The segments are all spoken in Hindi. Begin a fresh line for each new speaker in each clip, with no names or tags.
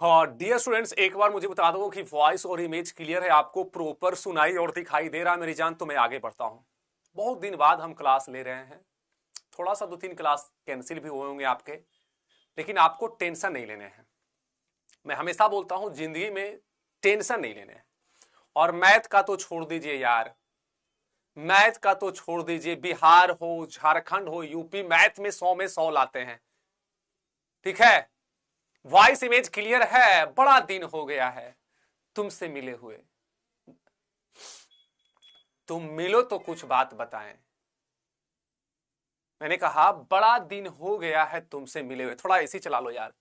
हाँ डियर स्टूडेंट्स, एक बार मुझे बता दो कि वॉइस और इमेज क्लियर है, आपको प्रॉपर सुनाई और दिखाई दे रहा है मेरी जान? तो मैं आगे बढ़ता हूँ। बहुत दिन बाद हम क्लास ले रहे हैं, थोड़ा सा 2-3 क्लास कैंसिल भी हुए होंगे आपके, लेकिन आपको टेंशन नहीं लेने हैं। मैं हमेशा बोलता हूँ जिंदगी में टेंशन नहीं लेने हैं। और मैथ का तो छोड़ दीजिए यार, मैथ का तो छोड़ दीजिए। बिहार हो, झारखंड हो, यूपी, मैथ में 100 में 100 लाते हैं। ठीक है, वॉइस इमेज क्लियर है? बड़ा दिन हो गया है तुमसे मिले हुए, तुम मिलो तो कुछ बात बताएं। मैंने कहा बड़ा दिन हो गया है तुमसे मिले हुए। थोड़ा एसी चला लो यार,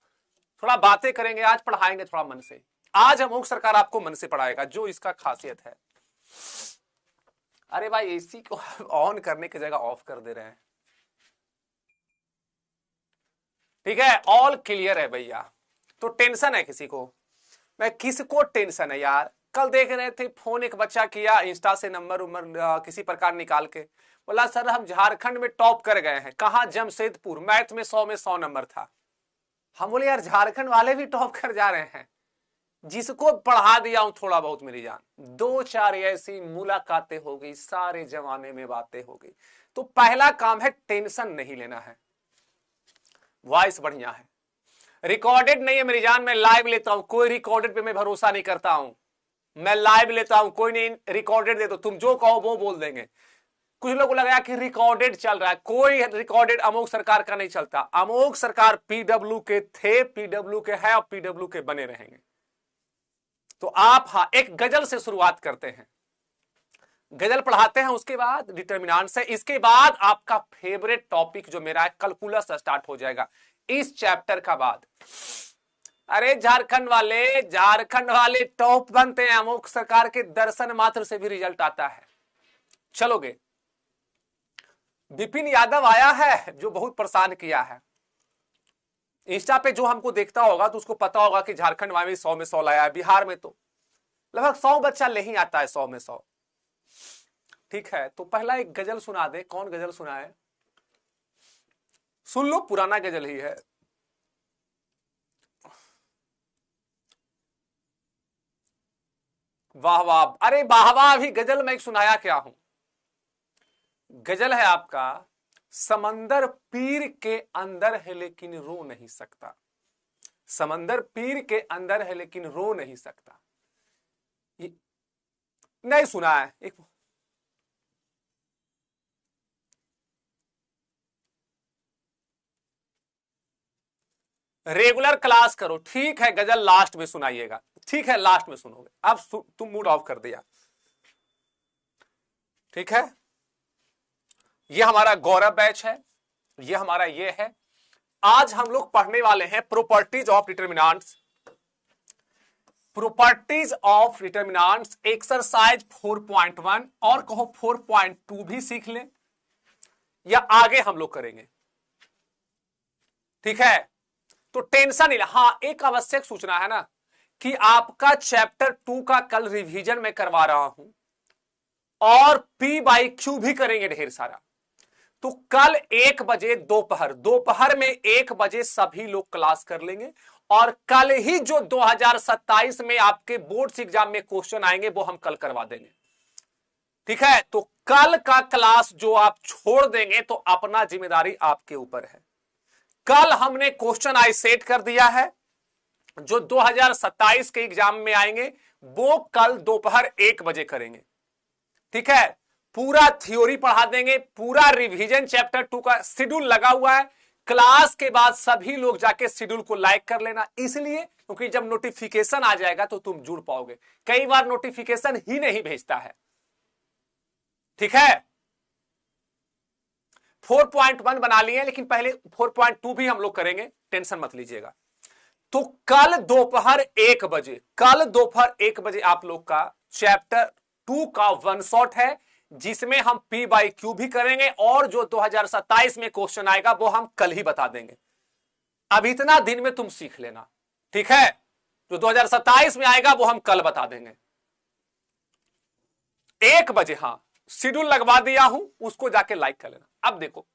थोड़ा बातें करेंगे, आज पढ़ाएंगे थोड़ा मन से। आज अमोघ सरकार आपको मन से पढ़ाएगा, जो इसका खासियत है। अरे भाई एसी को ऑन करने की जगह ऑफ कर दे रहे हैं। ठीक है, ऑल क्लियर है भैया। तो टेंशन है किसी को? मैं किसको टेंशन है यार? कल देख रहे थे फोन एक बच्चा किया, इंस्टा से नंबर उम्र किसी प्रकार निकाल के बोला सर हम झारखंड में टॉप कर गए हैं। कहा? जमशेदपुर, मैथ में 100 में 100 नंबर था। हम बोले यार झारखंड वाले भी टॉप कर जा रहे हैं। जिसको पढ़ा दिया हूं थोड़ा बहुत मेरी जान, 2-4 ऐसी मुलाकातें हो गई, सारे जमाने में बातें हो गई। तो पहला काम है टेंशन नहीं लेना है। वॉइस बढ़िया है, रिकॉर्डेड नहीं है मेरी जान, मैं लाइव लेता हूं। कोई रिकॉर्डेड पे मैं भरोसा नहीं करता हूं, मैं लाइव लेता हूं। कोई नहीं रिकॉर्डेड दे दो, तुम जो कहो वो बोल देंगे। कुछ लोग लगाया कि रिकॉर्डेड चल रहा है, कोई रिकॉर्डेड अमोघ सरकार का नहीं चलता। अमोघ सरकार पीडब्ल्यू के थे, पीडब्ल्यू के है और पीडब्ल्यू के बने रहेंगे। तो आप हाँ एक गजल से शुरुआत करते हैं, गजल पढ़ाते हैं, उसके बाद डिटर्मिनेंट से, इसके बाद आपका फेवरेट टॉपिक जो मेरा है कैलकुलस स्टार्ट हो जाएगा इस चैप्टर का बाद। अरे झारखंड वाले टॉप बनते हैं, अमोघ सरकार के दर्शन मात्र से भी रिजल्ट आता है। चलोगे? विपिन यादव आया है जो बहुत परेशान किया है। इंस्टा पे जो हमको देखता होगा तो उसको पता होगा कि झारखंड में 100 में 100 लाया है। बिहार में तो लगभग 100 बच्चा ले ही आता है 100 में 100। ठीक है, तो पहला एक गजल सुना दे। कौन गजल सुनाए? सुन लो, पुराना गजल ही है। वाह वाह, अरे वाह वाह, अभी गजल में सुनाया क्या हूं। गजल है आपका, समंदर पीर के अंदर है लेकिन रो नहीं सकता। समंदर पीर के अंदर है लेकिन रो नहीं सकता। ये नहीं सुना है? एक रेगुलर क्लास करो, ठीक है। गजल लास्ट में सुनाइएगा, ठीक है, लास्ट में सुनोगे। अब तुम मूड ऑफ कर दिया, ठीक है। ये हमारा गौरव बैच है, ये हमारा ये है। आज हम लोग पढ़ने वाले हैं properties of determinants. Properties of determinants exercise 4.1 और कहो 4.2 भी सीख ले, या आगे हम लोग करेंगे। ठीक है, तो टेंशन नहीं। हाँ, एक आवश्यक सूचना है ना कि आपका चैप्टर 2 का कल रिवीजन मैं करवा रहा हूं और P/Q भी करेंगे ढेर सारा। तो कल 1 बजे दोपहर में 1 बजे सभी लोग क्लास कर लेंगे और कल ही जो 2027 में आपके बोर्ड एग्जाम में क्वेश्चन आएंगे वो हम कल करवा देंगे। ठीक है, तो कल का क्लास जो आप छोड़ देंगे तो अपना जिम्मेदारी आपके ऊपर है। कल हमने क्वेश्चन आई सेट कर दिया है, जो 2027 के एग्जाम में आएंगे वो कल दोपहर 1 बजे करेंगे। ठीक है, पूरा थ्योरी पढ़ा देंगे, पूरा रिवीजन चैप्टर 2 का शेड्यूल लगा हुआ है। क्लास के बाद सभी लोग जाके शेड्यूल को लाइक कर लेना, इसलिए क्योंकि जब नोटिफिकेशन आ जाएगा तो तुम जुड़ पाओगे। कई बार नोटिफिकेशन ही नहीं भेजता है। ठीक है, 4.1 बना लिए, लेकिन पहले 4.2 भी हम लोग करेंगे, टेंशन मत लीजिएगा। तो कल दोपहर 1 बजे आप लोग का चैप्टर 2 का 1 शॉट है, जिसमें हम P/Q भी करेंगे और जो 2027 में क्वेश्चन आएगा वो हम कल ही बता देंगे। अब इतना दिन में तुम सीख लेना, ठीक है। जो 2027 में आएगा वो हम कल बता देंगे 1 बजे। हां, शेड्यूल लगवा दिया हूं, उसको जाके लाइक कर लेना। अब देखो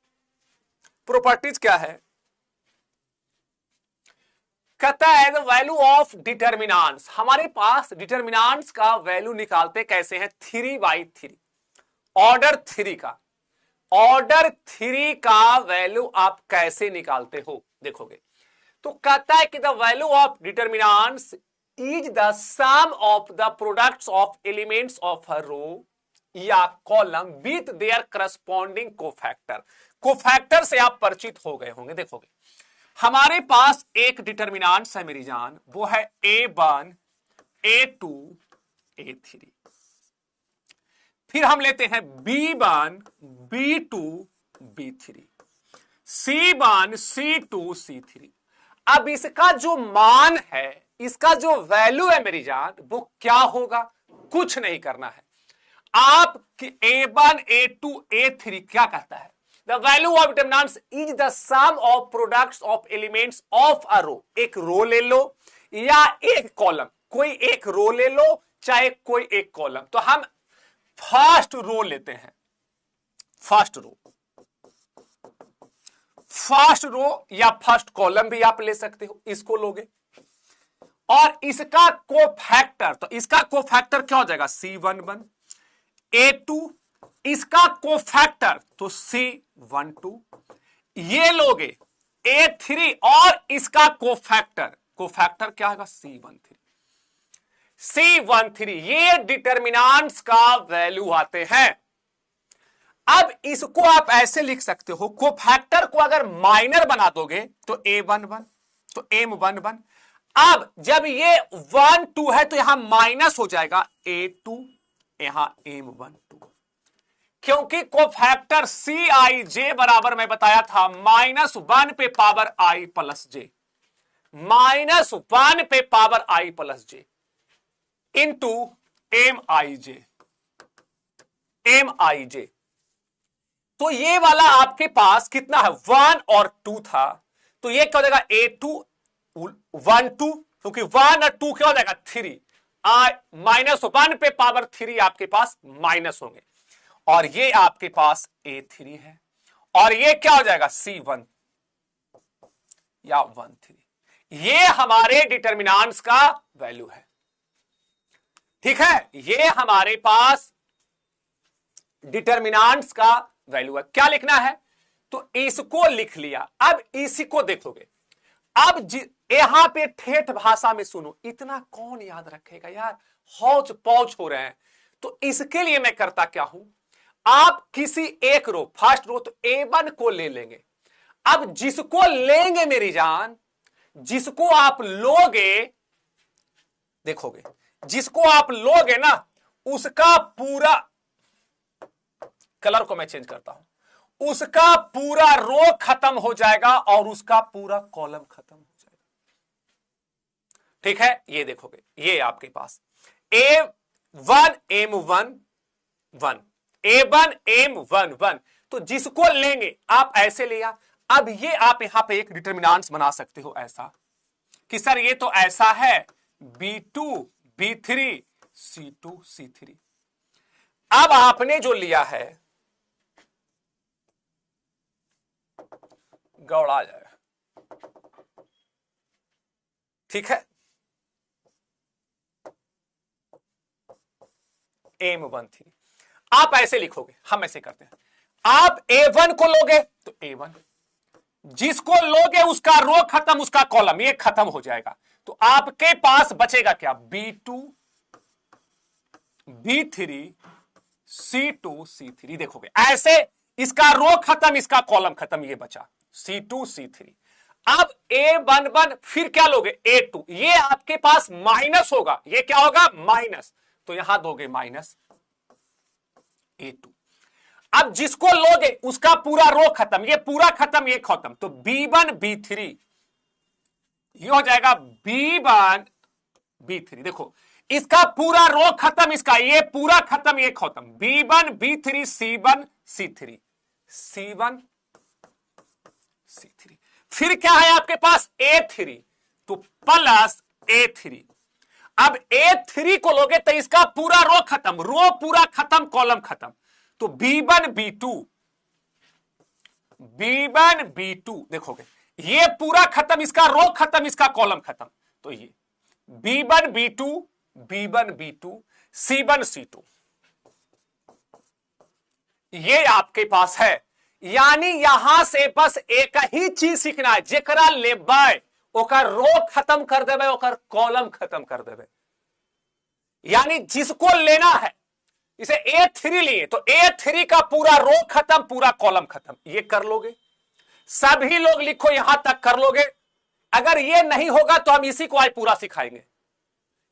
प्रॉपर्टीज क्या है। कहता है द वैल्यू ऑफ डिटर्मिनांट्स, हमारे पास डिटर्मिनांट्स का वैल्यू निकालते कैसे हैं, 3/3, ऑर्डर 3 का, ऑर्डर 3 का वैल्यू आप कैसे निकालते हो देखोगे। तो कहता है कि the value of determinants is the sum of the products of elements of a row या column with their corresponding cofactor. Cofactor से आप परिचित हो गए होंगे। देखोगे हमारे पास एक डिटर्मिनांट्स है मेरी जान, वो है A1 A2 A3, फिर हम लेते हैं B1 B2 B3 C1 C2 C3। अब इसका जो मान है, इसका जो वैल्यू है मेरी जान, वो क्या होगा, कुछ नहीं करना है। आप A1 A2 A3 क्या कहता है, the value of determinants is the sum of products of elements of a row. एक रो ले लो या एक कॉलम, कोई एक रो ले लो चाहे कोई एक कॉलम। तो हम फर्स्ट रो लेते हैं, फर्स्ट रो या फर्स्ट कॉलम भी आप ले सकते हो, इसको लोगे और इसका कोफैक्टर, तो इसका कोफैक्टर क्या हो जाएगा, C11 A2, इसका कोफैक्टर तो C12, ये लोगे A3 और इसका कोफैक्टर क्या होगा, C13। ये डिटर्मिनेंट्स का वैल्यू आते हैं। अब इसको आप ऐसे लिख सकते हो, कोफैक्टर को अगर माइनर बना दोगे तो A11 तो M11। अब जब ये 1 2 है तो यहां माइनस हो जाएगा A2, यहां M12, क्योंकि कोफैक्टर Cij बराबर मैं बताया था -1 पे पावर i प्लस जे, -1 पे power i plus J into MIJ। तो ये वाला आपके पास कितना है, 1 और 2 था, तो ये क्या हो जाएगा A2 1 2, क्योंकि 1 और 2 क्या हो जाएगा 3, -1 पे पावर 3 आपके पास माइनस होंगे, और ये आपके पास A3 है, और ये क्या हो जाएगा C1 या 13। ये हमारे डिटर्मिनेंट्स का वैल्यू है, ठीक है, ये हमारे पास डिटर्मिनेंट्स का वैल्यू है। क्या लिखना है, तो इसको लिख लिया। अब इसी को देखोगे, अब यहां पे ठेठ भाषा में सुनो, इतना कौन याद रखेगा यार, हौच पौच हो रहे हैं। तो इसके लिए मैं करता क्या हूं, आप किसी एक रो, फर्स्ट रो तो A1 को ले लेंगे। अब जिसको लेंगे मेरी जान, जिसको आप लोगे, देखोगे जिसको आप लोगे ना, उसका पूरा, कलर को मैं चेंज करता हूं, उसका पूरा रो खत्म हो जाएगा और उसका पूरा कॉलम खत्म हो जाएगा, ठीक है। ये देखोगे, ये आपके पास A1 M1 1, A1 M1 तो जिसको लेंगे आप ऐसे लिया। अब ये आप यहां पे एक डिटर्मिनेंट्स बना सकते हो ऐसा कि सर ये तो ऐसा है, B2 B3 C2 C3। अब आपने जो लिया है गौड़ा जाएगा, ठीक है, M13। आप ऐसे लिखोगे, हम ऐसे करते हैं, आप A1 को लोगे तो A1, जिसको लोगे उसका रो खत्म, उसका कॉलम ये खत्म हो जाएगा, तो आपके पास बचेगा क्या, B2 B3 C2 C3। देखोगे ऐसे, इसका रो खत्म, इसका कॉलम खत्म, ये बचा C2 C3। अब A11 फिर क्या लोगे, A2, ये आपके पास माइनस होगा, ये क्या होगा माइनस, तो यहां दोगे माइनस A2। अब जिसको लोगे उसका पूरा रो खत्म, ये पूरा खत्म, ये खत्म, तो B1 B3, ये हो जाएगा B1 B3। देखो इसका पूरा रो खत्म, इसका ये पूरा खत्म, ये खत्म, B1 B3 C1 C3 C1 C3। फिर क्या है आपके पास A3, तो प्लस A3। अब A3 को लोगे तो इसका पूरा रो खत्म, रो पूरा खत्म, कॉलम खत्म, तो B1 B2 देखोगे ये पूरा खत्म, इसका रो खत्म, इसका कॉलम खत्म। तो ये B1 B2 B1 B2 C1 C2 ये आपके पास है। यानी यहां से बस एक ही चीज सीखना है, जेकरा लेबै ओकर रो खत्म कर देवे, ओकर कॉलम खत्म कर देवे। यानी जिसको लेना है, इसे A3 लिए तो A3 का पूरा रो खत्म, पूरा कॉलम खत्म। ये कर लोगे, सभी लोग लिखो, यहां तक कर लोगे। अगर ये नहीं होगा तो हम इसी को आज पूरा सिखाएंगे।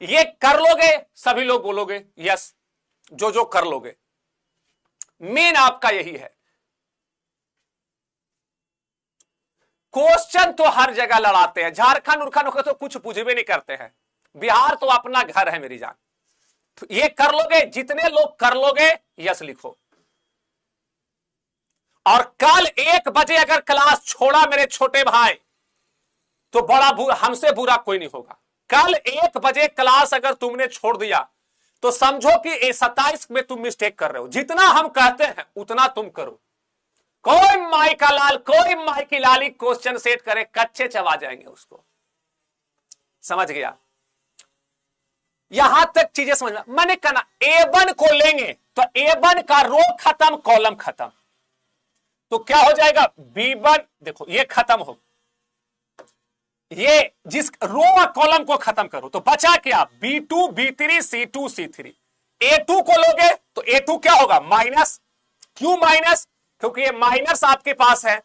ये कर लोगे, सभी लोग बोलोगे यस, जो कर लोगे। मेन आपका यही है। क्वेश्चन तो हर जगह लड़ाते हैं, झारखंड उरखंड को तो कुछ पूछबे नहीं करते हैं, बिहार तो अपना घर है मेरी जान। तो ये कर लोगे, जितने लोग कर लोगे यस लिखो। और कल 1 बजे अगर क्लास छोड़ा मेरे छोटे भाई, तो बड़ा हमसे बुरा कोई नहीं होगा। कल 1 बजे क्लास अगर तुमने छोड़ दिया तो समझो कि 27 में तुम मिस्टेक कर रहे हो। जितना हम कहते हैं उतना तुम करो। कोई माई का लाल, कोई माई की लाली क्वेश्चन सेट करे, कच्चे चबा जाएंगे उसको। समझ गया? यहां तक चीजें समझ में। मैंने कहना A1 को लेंगे तो A1 का रो खत्म, कॉलम खत्म। तो क्या हो जाएगा? B1, देखो ये खत्म हो, ये जिस रो और कॉलम को खत्म करो तो बचा क्या? B2 B3 C2 C3। A2 को लोगे तो A2 क्या होगा? माइनस। क्यों माइनस? क्योंकि ये माइनस आपके पास है।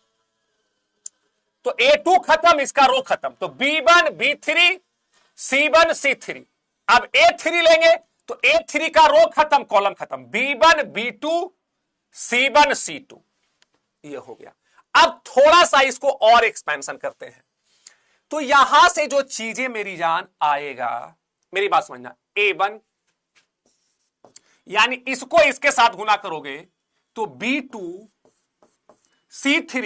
तो A2 खत्म, इसका रो खत्म। तो B1 B3 C1 C3। अब A3 लेंगे तो A3 का रो खत्म, कॉलम खत्म। B1 B2 C1 C2 ये हो गया। अब थोड़ा सा इसको और एक्सपेंशन करते हैं। तो यहां से जो चीजें मेरी जान आएगा, मेरी बात समझना, A1 यानी इसको इसके साथ गुना करोगे तो B2 C3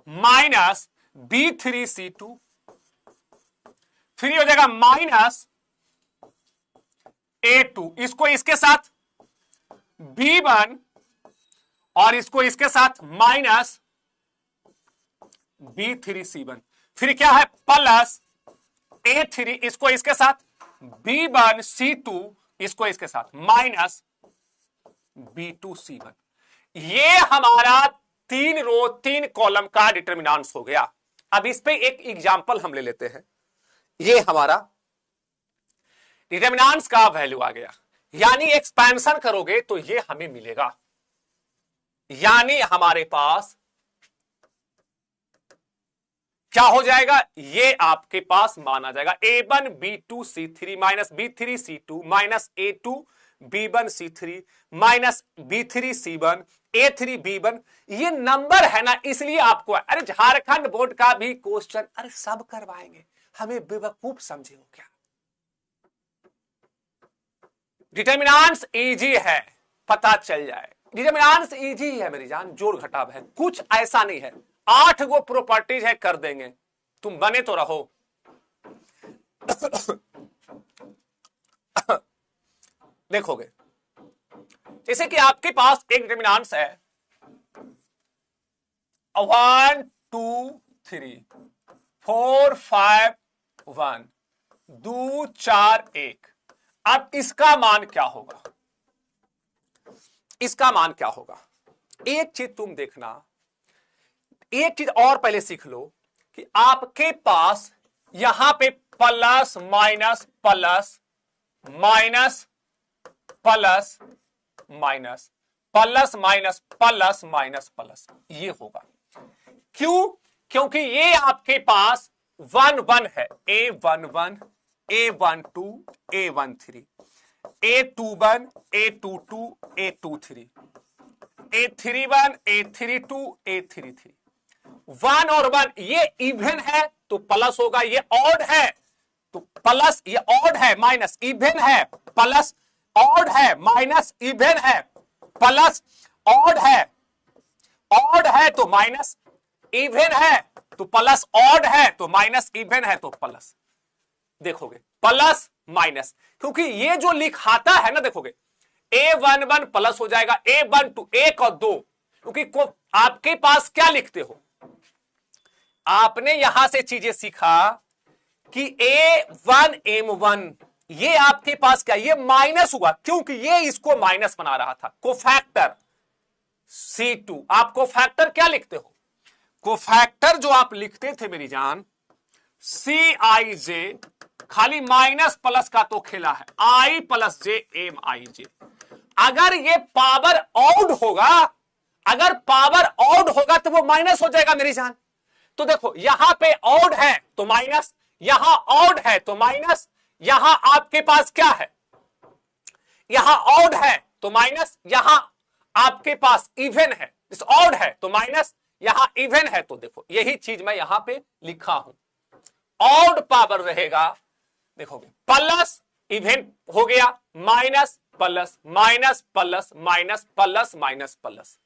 minus B3 C2, फिर हो जाएगा माइनस A2, इसको इसके साथ B1 और इसको इसके साथ माइनस B3 C1, फिर क्या है? प्लस A3, इसको इसके साथ B1 C2, इसको इसके साथ माइनस B2 C1। ये हमारा 3 रो 3 कॉलम का डिटरमिनेंट्स हो गया। अब इस पे एक एग्जांपल हम ले लेते हैं। ये हमारा डिटरमिनेंट्स का वैल्यू आ गया, यानी एक्सपेंशन करोगे तो ये हमें मिलेगा। यानी हमारे पास क्या हो जाएगा? ये आपके पास माना जाएगा A1 B2 C3 minus B3 C2 minus A2 B1 C3 minus B3 C1 A3 B1। ये नंबर है ना, इसलिए आपको, अरे झारखंड बोर्ड का भी क्वेश्चन अरे सब करवाएंगे, हमें बेवकूफ समझे हो क्या? डिटरमिनेंट्स इजी है, पता चल जाए। डिटरमिनेंट्स इजी है मेरी जान, जोड़ घटाव है, कुछ ऐसा नहीं है। 8 गो प्रॉपर्टीज है, कर देंगे, तुम बने तो रहो। देखोगे जैसे कि आपके पास एक डिटरमिनेंट्स है 1 2 3 4 5 1 2 4 1। अब इसका मान क्या होगा? इसका मान क्या होगा? एक चीज तुम देखना, एक चीज और पहले सीख लो कि आपके पास यहां पे plus minus plus minus plus minus plus minus plus minus plus ये होगा। क्यों? क्योंकि ये आपके पास 1 1 है, A11 A12 A13 A21 A22 A23 A31 A32 A33। 1 और 1 ये इवन है तो प्लस होगा, ये ऑड है तो प्लस, ये ऑड है माइनस, इवन है प्लस, ऑड है माइनस, इवन है प्लस, ऑड है तो माइनस, इवन है तो प्लस, ऑड है तो माइनस, इवन है तो प्लस। देखोगे प्लस माइनस, क्योंकि ये जो लिखाता है ना, देखोगे A11 प्लस हो जाएगा A12 1 और 2, क्योंकि आपके पास क्या लिखते हो? आपने यहां से चीजें सीखा कि A1M1 ये आपके पास क्या, ये माइनस हुआ क्योंकि ये इसको माइनस बना रहा था। कोफैक्टर C2, आप कोफैक्टर क्या लिखते हो, कोफैक्टर जो आप लिखते थे मेरी जान CIJ, खाली माइनस प्लस का तो खेला है I प्लस J MIJ। अगर ये पावर ऑड होगा, अगर पावर ऑड होगा तो वो माइनस हो जाएगा मेरी जान। तो देखो यहां पे ऑड है तो माइनस, यहां ऑड है तो माइनस, यहां आपके पास क्या है, यहां ऑड है तो माइनस, यहां आपके पास इवन है, इस ऑड है तो माइनस, यहां इवन है तो देखो यही चीज मैं यहां पे लिखा हूं। ऑड पावर रहेगा, देखोगे प्लस इवन हो गया, minus plus minus plus minus plus minus plus.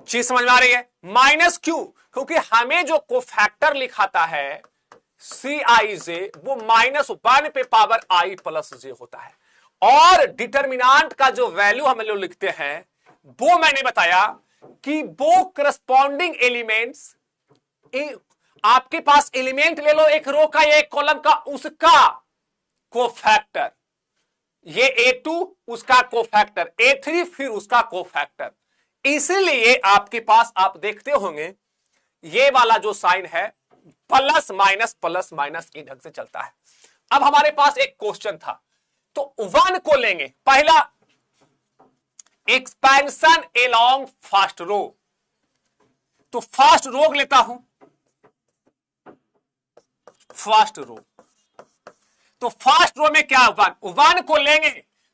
चीज समझ में आ रही है? माइनस क्यों? क्योंकि हमें जो कोफैक्टर लिखाता है CIJ वो -1 पे पावर I प्लस J होता है। और डिटर्मिनांट का जो वैल्यू हम लोग लिखते हैं वो मैंने बताया कि वो करस्पॉन्डिंग एलिमेंट्स, आपके पास एलिमेंट ले लो एक रो का या एक कॉलम का, उसका कोफैक्टर, ये A2 उसका कोफैक्टर, A3 फिर उसका कोफैक्टर। इसलिए आपके पास आप देखते होंगे ये वाला जो साइन है प्लस माइनस इन ढंग से चलता है। अब हमारे पास एक क्वेश्चन था तो 1 को लेंगे, पहला एक्सपेंशन एलोंग फर्स्ट रो, तो फर्स्ट रो लेता हूं, फर्स्ट रो, तो फर्स्ट रो में क्या 1 को लेंगे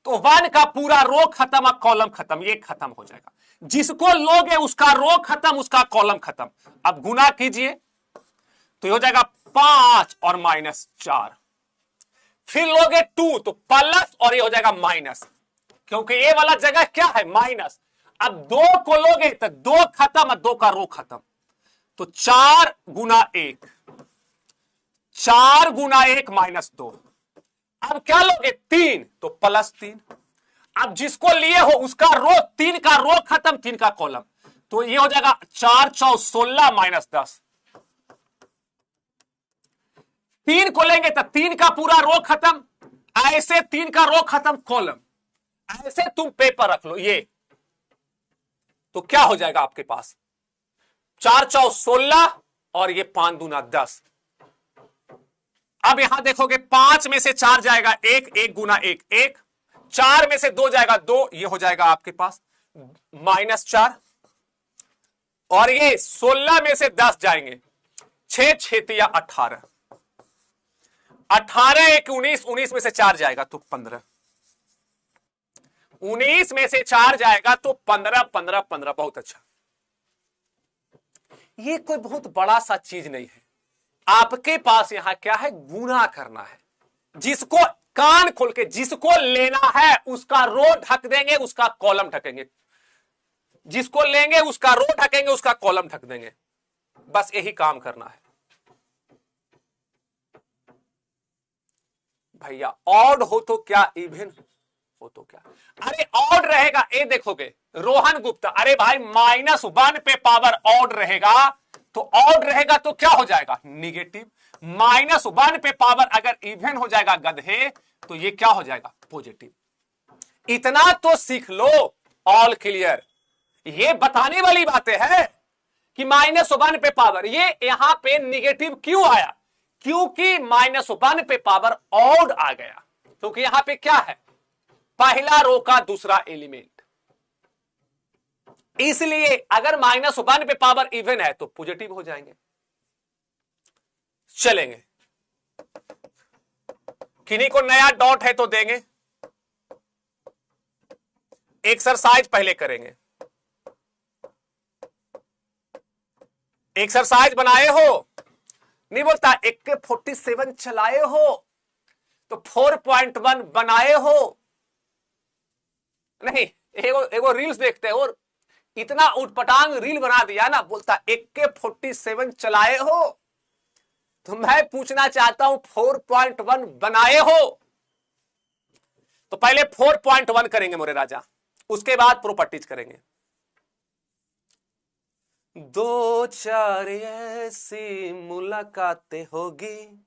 तो 1 का पूरा रो खत्म और कॉलम खत्म, ये खत्म हो जाएगा। जिसको लोगे उसका रो खत्म, उसका कॉलम खत्म। अब गुना कीजिए तो ये हो जाएगा 5 और -4, फिर लोगे 2 तो प्लस और ये हो जाएगा माइनस, क्योंकि ये वाला जगह क्या है माइनस। अब 2 को लोगे तो 2 खत्म और 2 का रो खत्म, तो 4 गुना 1, 4 गुना 1 -2। अब क्या लोगे 3 तो +3। अब जिसको लिए हो उसका रो 3 का रो खत्म, 3 का कॉलम, तो ये हो जाएगा 4 × 16 -10। 3 को लेंगे तो 3 का पूरा रो खत्म, ऐसे 3 का रो खत्म कॉलम, ऐसे तुम पेपर रख लो ये, तो क्या हो जाएगा आपके पास 4 × 16 और ये 5 दूना 10। अब यहां देखोगे 5 में से 4 जाएगा 1, 1 गुना 1 1, 4 में से 2 जाएगा 2, ये हो जाएगा आपके पास -4, और ये 16 में से 10 जाएंगे 6 6 या 18, 18 1 19, 19 में से 4 जाएगा तो 15, 19 में से 4 जाएगा तो 15 15 15। बहुत अच्छा, ये कोई बहुत बड़ा सा चीज नहीं है। आपके पास यहां क्या है, गुणा करना है। जिसको कान खोल के जिसको लेना है उसका रो ढक देंगे, उसका कॉलम ढकेंगे, जिसको लेंगे उसका रो ढकेंगे, उसका कॉलम ढक देंगे, बस यही काम करना है भैया। ऑड हो तो क्या, इवन हो तो क्या। अरे ऑड रहेगा, ये देखोगे रोहन गुप्ता, अरे भाई -1 पे पावर ऑड रहेगा तो ऑड रहेगा तो क्या हो जाएगा निगेटिव, -1 पे पावर अगर इवन हो जाएगा गधे तो ये क्या हो जाएगा पॉजिटिव। इतना तो सीख लो, ऑल क्लियर। ये बताने वाली बातें है कि -1 पे पावर, ये यहां पे निगेटिव क्यों आया, क्योंकि -1 पे पावर ऑड आ गया, क्योंकि यहां पे क्या है पहला रो का दूसरा एलिमेंट, इसलिए अगर -1 पे पावर इवन है तो पॉजिटिव हो जाएंगे। चलेंगे, किन्हीं को नया डॉट है तो देंगे, एक्सरसाइज पहले करेंगे। एक्सरसाइज बनाए हो, नहीं बोलता AK-47 चलाए हो तो 4.1 बनाए हो, नहीं एगो रील्स देखते हैं और इतना उटपटांग रील बना दिया ना, बोलता AK-47 चलाए हो, तो मैं पूछना चाहता हूं 4.1 बनाए हो। तो पहले 4.1 करेंगे मोरे राजा, उसके बाद प्रॉपर्टीज करेंगे। दो चार ऐसी मुलाकातें होगी,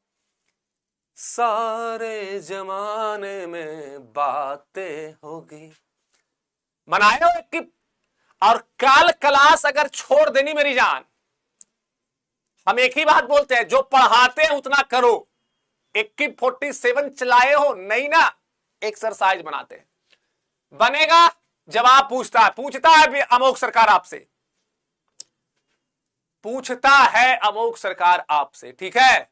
सारे जमाने में बातें होगी। बनाए हो एक की, और कल क्लास अगर छोड़ देनी मेरी जान, हम एक ही बात बोलते हैं, जो पढ़ाते हैं उतना करो। 47 चलाए हो नहीं ना, एक्सरसाइज बनाते हैं। बनेगा, जवाब पूछता है अमोघ सरकार आपसे, पूछता है अमोघ सरकार आपसे, ठीक है।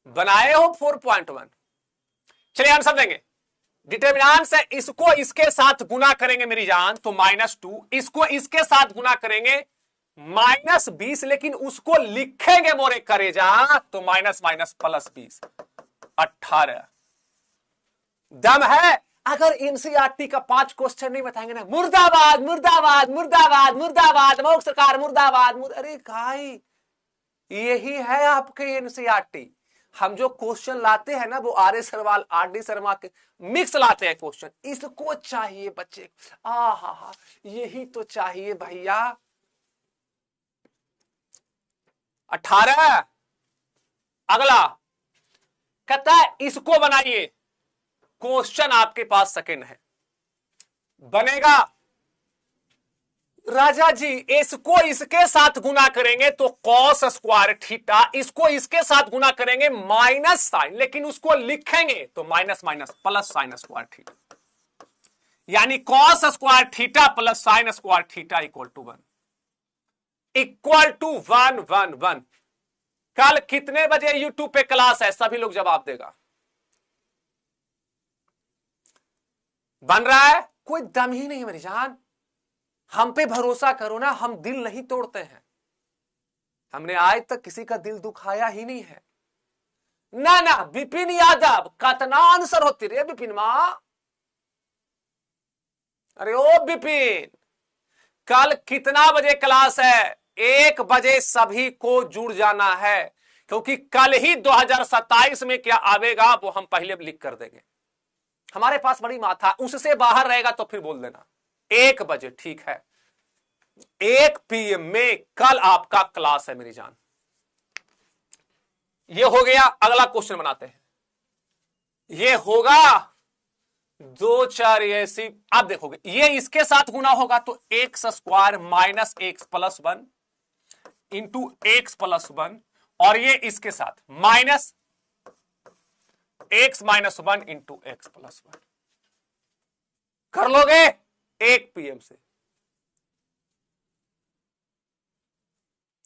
बनाए हो 4.1। चलिए हम समझेंगे। डिटर्मिनेंट से इसको इसके साथ गुना करेंगे मेरी जान तो -2, इसको इसके साथ गुना करेंगे -20, लेकिन उसको लिखेंगे मोरे करेजा तो माइनस +20, 18। दम है। अगर एनसीईआरटी का 5 क्वेश्चन नहीं बताएंगे ना, मुर्दाबाद मुर्दाबाद मुर्दाबाद मुर्दाबाद, अमोघ सरकार मुर्दाबाद अरे भाई, यही है आपके एनसीईआरटी। हम जो क्वेश्चन लाते हैं ना, वो R S Sarwal R D Sharma के मिक्स लाते हैं क्वेश्चन। इसको चाहिए बच्चे, हा, यही तो चाहिए भैया। 18। अगला कहता है इसको बनाइए, क्वेश्चन आपके पास सेकंड है। बनेगा राजा जी, इसको इसके साथ गुना करेंगे तो कॉस स्क्वायर थीटा, इसको इसके साथ गुना करेंगे माइनस साइन, लेकिन उसको लिखेंगे तो minus plus sine square theta, यानी cos square theta plus sine square theta equal to 1 कल कितने बजे यूट्यूब पे क्लास है? सभी लोग जवाब देगा। बन रहा है? कोई दम ही नहीं मेरी जान, हम पे भरोसा करो ना, हम दिल नहीं तोड़ते हैं। हमने आज तक किसी का दिल दुखाया ही नहीं है ना। विपिन यादव कितना आंसर होती रे विपिन मां। अरे ओ विपिन, कल कितना बजे क्लास है? 1 बजे सभी को जुड़ जाना है, क्योंकि कल ही 2027 में क्या आवेगा वो हम पहले लिख कर देंगे। हमारे पास बड़ी माथा, उससे बाहर रहेगा तो फिर बोल देना। 1 बजे, ठीक है, 1 PM में कल आपका क्लास है मेरी जान। ये हो गया। अगला क्वेश्चन बनाते हैं। ये होगा 2 4 ऐसी, आप देखोगे ये इसके साथ गुना होगा तो x square minus x plus 1 into x plus 1, और ये इसके साथ minus x minus 1 into x plus 1 कर लोगे 1 PM से,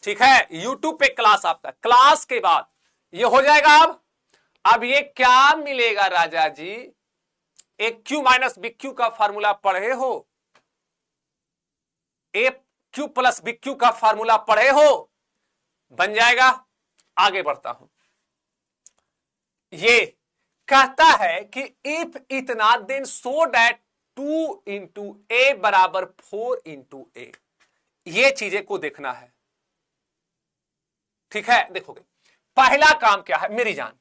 ठीक है। यूट्यूब पे क्लास आपका, क्लास के बाद ये हो जाएगा। अब ये क्या मिलेगा राजा जी? एक क्यू माइनस बी क्यू का फार्मूला पढ़े हो? ए क्यू प्लस बी क्यू का फार्मूला पढ़े हो? बन जाएगा। आगे बढ़ता हूं। ये कहता है कि इफ इतना देन सो डैट 2 इंटू ए बराबर 4 इंटू ए, ये चीजें को देखना है, ठीक है। देखोगे पहला काम क्या है मेरी जान,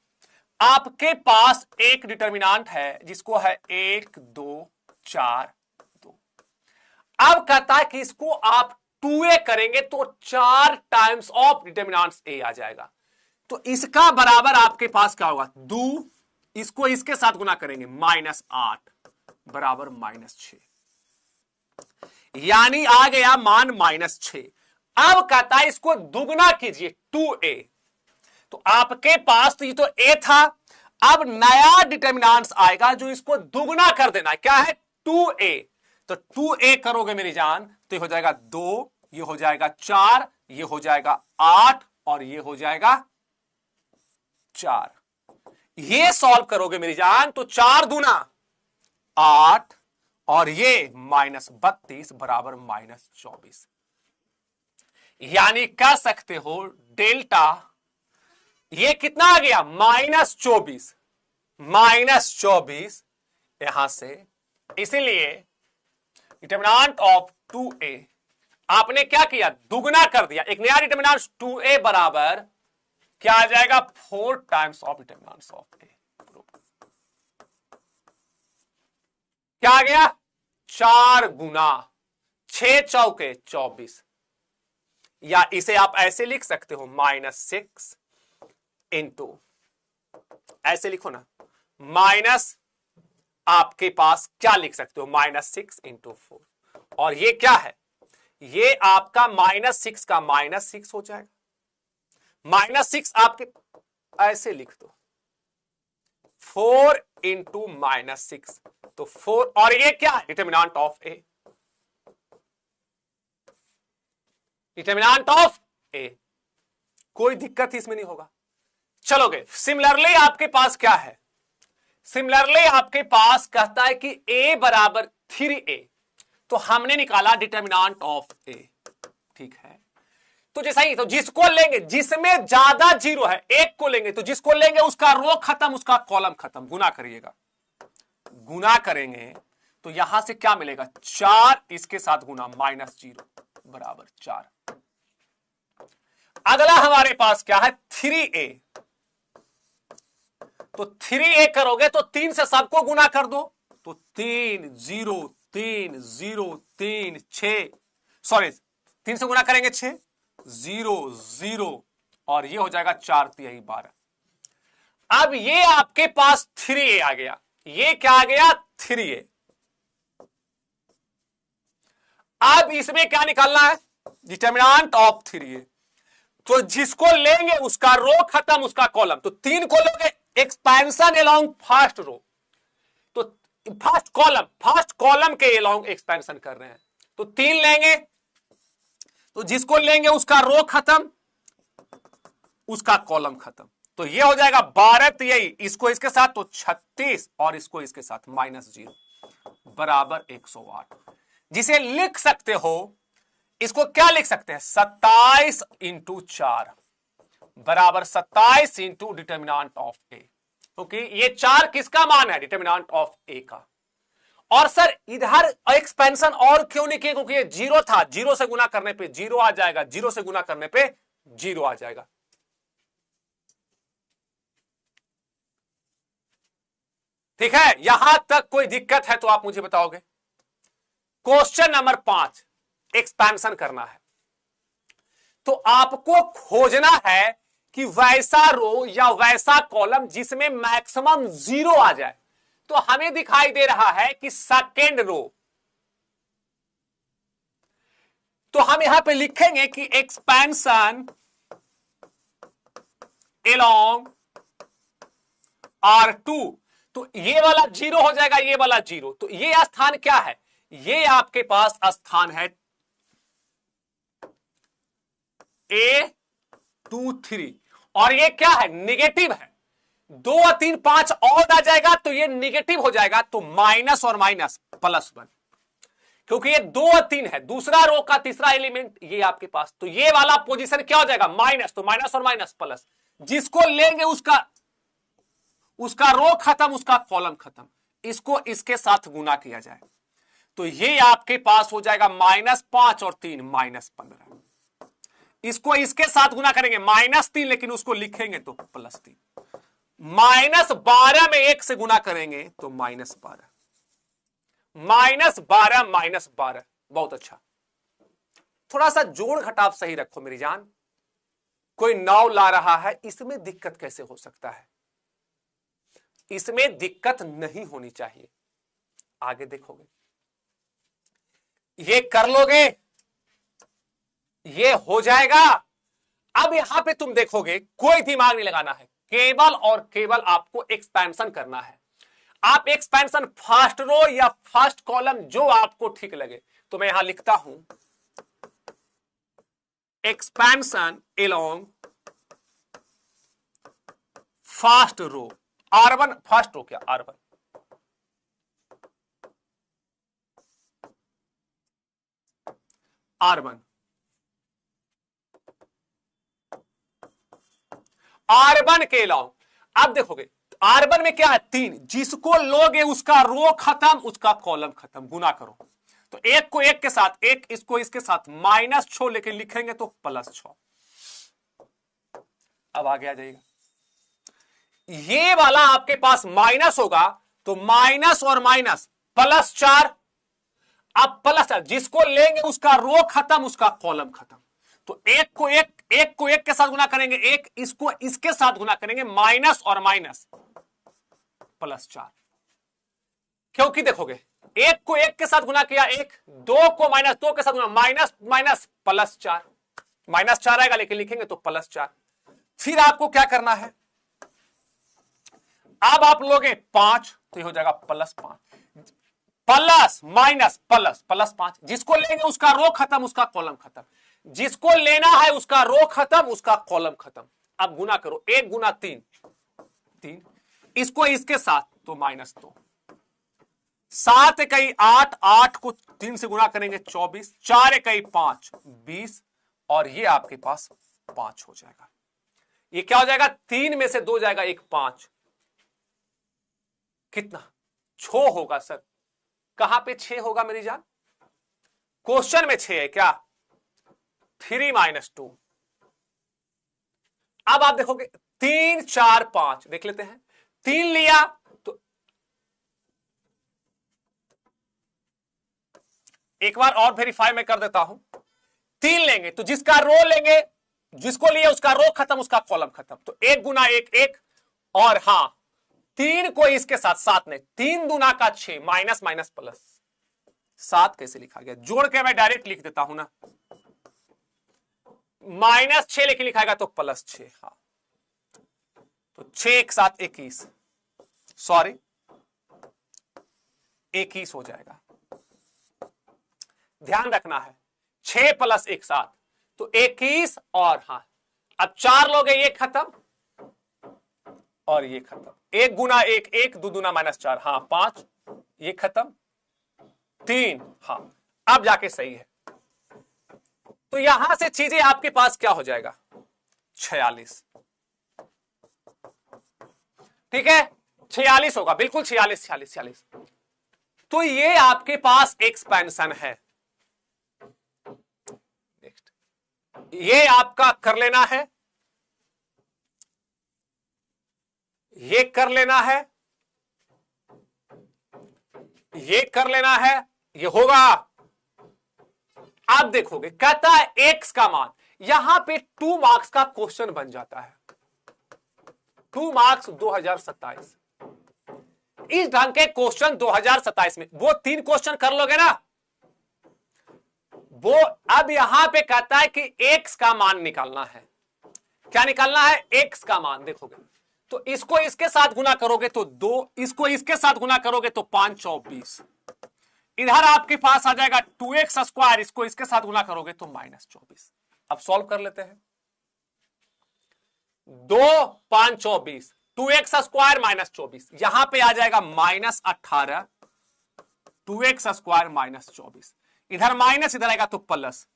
आपके पास एक डिटर्मिनेंट है जिसको है 1 2 4 2। अब कहता है कि इसको आप 2a करेंगे तो 4 टाइम्स ऑफ डिटर्मिनेंट्स a आ जाएगा। तो इसका बराबर आपके पास क्या होगा? 2, इसको इसके साथ गुना करेंगे -8 बराबर -6, यानी आ गया मान -6। अब कहता है इसको दुगना कीजिए 2a, तो आपके पास तो ये तो a था, अब नया डिटर्मिनेंट्स आएगा जो इसको दुगना कर देना है। क्या है? 2a। तो 2a करोगे मेरी जान तो ये हो जाएगा 2, ये हो जाएगा 4, ये हो जाएगा 8 और ये हो जाएगा 4। ये सॉल्व करोगे मेरी जान तो 4 दूना 8 और ये -32 बराबर -24, यानी कह सकते हो डेल्टा ये कितना आ गया? -24 यहां से। इसीलिए डिटर्मिनेंट ऑफ 2a आपने क्या किया? दुगना कर दिया। एक नया डिटर्मिनेंट 2a बराबर क्या आ जाएगा? 4 times of determinant of a। क्या आ गया? 4 गुना 6 चौके 24, या इसे आप ऐसे लिख सकते हो -6 इंटू, ऐसे लिखो ना, माइनस आपके पास क्या लिख सकते हो, -6 इंटू 4, और ये क्या है, ये आपका -6 का -6 हो जाएगा, -6 आपके ऐसे लिख दो, 4 इंटू -6, तो 4, और ये क्या है, determinant of A, determinant of A, कोई दिक्कत इसमें नहीं होगा। चलोगे, सिमिलरली आपके पास क्या है, सिमिलरली आपके पास कहता है कि a बराबर 3a, तो हमने निकाला डिटर्मिनेंट ऑफ a, ठीक है। तो जैसा ही, तो जिसको लेंगे, जिसमें ज्यादा जीरो है, एक को लेंगे, तो जिसको लेंगे उसका रो खत्म, उसका कॉलम खत्म, गुना करिएगा, गुना करेंगे तो यहां से क्या मिलेगा, 4 इसके साथ गुना -0 बराबर 4। अगला हमारे पास क्या है, 3a, तो 3a करोगे तो 3 से सबको गुना कर दो, तो 3 0 3 0 3 6, सॉरी 3 से गुना करेंगे 6 0 0, और ये हो जाएगा 4 3 12। अब ये आपके पास 3a आ गया, ये क्या आ गया, 3a। अब इसमें क्या निकालना है, डिटर्मिनेंट ऑफ 3a, तो जिसको लेंगे उसका रो खत्म, उसका कॉलम, तो 3 को लोगे, एक्सपेंशन अलोंग फर्स्ट रो, तो फर्स्ट कॉलम के अलोंग एक्सपेंशन कर रहे हैं, तो 3 लेंगे, तो जिसको लेंगे उसका रो खत्म, उसका कॉलम खत्म, तो ये हो जाएगा 12 यही, इसको इसके साथ तो 36, और इसको इसके साथ -0 बराबर 108, जिसे लिख सकते हो, इसको क्या लिख सकते हैं, 27 इंटू 4 बराबर 27 इंटू डिटर्मिनेंट ऑफ ए, क्योंकि ये 4 किसका मान है, डिटर्मिनेंट ऑफ ए का। और सर इधर एक्सपेंशन और क्यों नहीं किया, क्योंकि ये 0 था, 0 से गुना करने पे 0 आ जाएगा, 0 से गुना करने पे 0 आ जाएगा। ठीक है, यहां तक कोई दिक्कत है तो आप मुझे बताओगे। क्वेश्चन नंबर 5, एक्सपेंशन करना है, तो आपको खोजना है कि वैसा रो या वैसा कॉलम जिसमें मैक्सिमम 0 आ जाए, तो हमें दिखाई दे रहा है कि सेकेंड रो, तो हम यहां पे लिखेंगे कि एक्सपेंशन अलोंग R2, तो ये वाला 0 हो जाएगा, ये वाला 0, तो ये स्थान क्या है, ये आपके पास स्थान है A23, और ये क्या है, निगेटिव है, 2 और 3 5 और आ जाएगा तो ये निगेटिव हो जाएगा, तो माइनस और माइनस +1, क्योंकि ये 2 और 3 है, दूसरा रो का तीसरा एलिमेंट ये आपके पास, तो ये वाला पोजीशन क्या हो जाएगा, माइनस, तो माइनस और माइनस प्लस, जिसको लेंगे उसका रो खत्म, उसका कॉलम खत्म, इसको इसके साथ गुना किया जाए, तो ये आपके पास हो जाएगा -5 और 3 -15, इसको इसके साथ गुना करेंगे -3, लेकिन उसको लिखेंगे तो +3, -12 में 1 से गुना करेंगे तो -12, -12 -12, बहुत अच्छा। थोड़ा सा जोड़ घटाव सही रखो मेरी जान, कोई 9 ला रहा है, इसमें दिक्कत कैसे हो सकता है, इसमें दिक्कत नहीं होनी चाहिए, आगे देखोगे, ये कर लोगे, ये हो जाएगा। अब यहां पे तुम देखोगे, कोई दिमाग नहीं लगाना है, केवल और केवल आपको एक्सपेंशन करना है। आप एक्सपेंशन फर्स्ट रो या फर्स्ट कॉलम जो आपको ठीक लगे, तो मैं यहां लिखता हूं expansion along first row, R1 first row, क्या R1, R1 के अलावा, अब देखोगे R1 में क्या है, 3, जिसको लोगे उसका रो खत्म, उसका कॉलम खत्म, गुना करो, तो 1 को 1 के साथ, 1 इसको इसके साथ -6 लेके लिखेंगे तो +6। अब आगे आ जाइएगा, ये वाला आपके पास माइनस होगा, तो माइनस और माइनस +4, अब प्लस, जिसको लेंगे उसका रो खत्म, उसका कॉलम खत्म। तो एक को एक के साथ गुना करेंगे, एक इसको इसके साथ गुना करेंगे, माइनस और माइनस +4। क्योंकि देखोगे एक को एक के साथ गुना किया, एक, दो को -2 के साथ गुना, माइनस माइनस +4, -4 आएगा लेकिन लिखेंगे तो +4। फिर आपको क्या करना है, अब आप लोगे 5 तो ये हो जाएगा +5, प्लस माइनस प्लस +5। जिसको लेंगे उसका रो खत्म, उसका कॉलम खत्म। जिसको लेना है उसका रो खत्म, उसका कॉलम खत्म। अब गुना करो, 1 गुना 3, 3, इसको इसके साथ तो -2, 7 इकाई 8, 8 को 3 से गुना करेंगे 24, 4 इकाई 5, 20, और ये आपके पास 5 हो जाएगा। ये क्या हो जाएगा, 3 में से 2 जाएगा, 1 5, कितना 6 होगा सर। कहां पे 6 होगा मेरी जान, क्वेश्चन में 6 है क्या, 3 - 2। अब आप देखोगे 3 4 5, देख लेते हैं, 3 लिया तो एक बार और वेरीफाई मैं कर देता हूं। 3 लेंगे तो जिसका रो लेंगे, जिसको लिए उसका रो खत्म, उसका कॉलम खत्म। तो 1 गुना 1 1, और हां 3 को इसके साथ 7 ने, 3 दूना का 6, माइनस माइनस प्लस, 7 कैसे लिखा गया, जोड़ के मैं डायरेक्ट लिख देता हूं ना, -6 लेके लिखाएगा तो +6। हाँ तो 6 एक साथ 21, सॉरी 21 हो जाएगा। ध्यान रखना है, 6 + 1 7 तो 21, और हाँ अब 4 लोगे, ये खत्म और ये खत्म, 1 गुना 1 1, 2 दूना -4, हाँ 5, ये खत्म, 3, हाँ अब जाके सही है। तो यहां से चीजें आपके पास क्या हो जाएगा, 46, ठीक है 46 होगा, बिल्कुल 46 46 46। तो ये आपके पास एक्सपेंशन है। नेक्स्ट, ये आपका कर लेना है, ये कर लेना है, ये कर लेना है, ये होगा। आप देखोगे कहता है x का मान, यहां पे 2 मार्क्स का क्वेश्चन बन जाता है, 2 मार्क्स 2027। इस ढंग के क्वेश्चन 2027 में वो 3 क्वेश्चन कर लोगे ना, वो अब यहां पे कहता है कि x का मान निकालना है। क्या निकालना है, x का मान। देखोगे तो इसको इसके साथ गुना करोगे तो 2, इसको इसके साथ गुना करोगे तो 5 × 24, इधर आपके पास आ जाएगा 2x², इसको इसके साथ गुना करोगे तो -24। अब सॉल्व कर लेते हैं, 2 5 24, 2x² -24, यहां पे आ जाएगा -18, 2x² -24, इधर माइनस, इधर आएगा तो प्लस,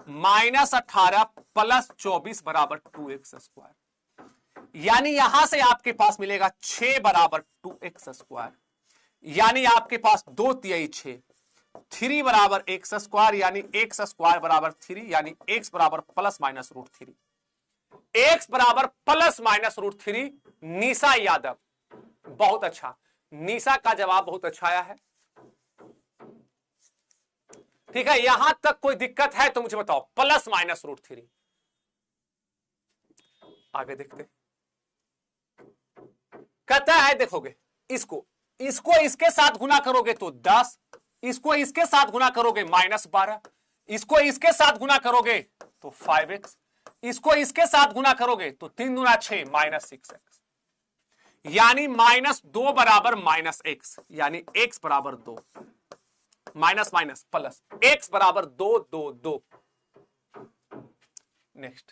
-18 + 24 बराबर 2x²। यानी यहां से आपके पास मिलेगा 6 बराबर 2x², यानी आपके पास 2 तिहाई 6, 3 बराबर x², यानी x² बराबर 3, यानी x बराबर ±√3, x बराबर ±√3। निशा यादव, बहुत अच्छा, निशा का जवाब बहुत अच्छा आया है। ठीक है, यहां तक कोई दिक्कत है तो मुझे बताओ, ±√3। आगे देखते, कहता है देखोगे इसको इसके साथ गुना करोगे तो 10, इसको इसके साथ गुना करोगे -12, इसको इसके साथ गुना करोगे तो 5x, इसको इसके साथ गुना करोगे तो 3 दूना 6, -6x, यानी -2 बराबर -x, यानी x बराबर 2, माइनस माइनस प्लस, x बराबर 2 2 2। नेक्स्ट,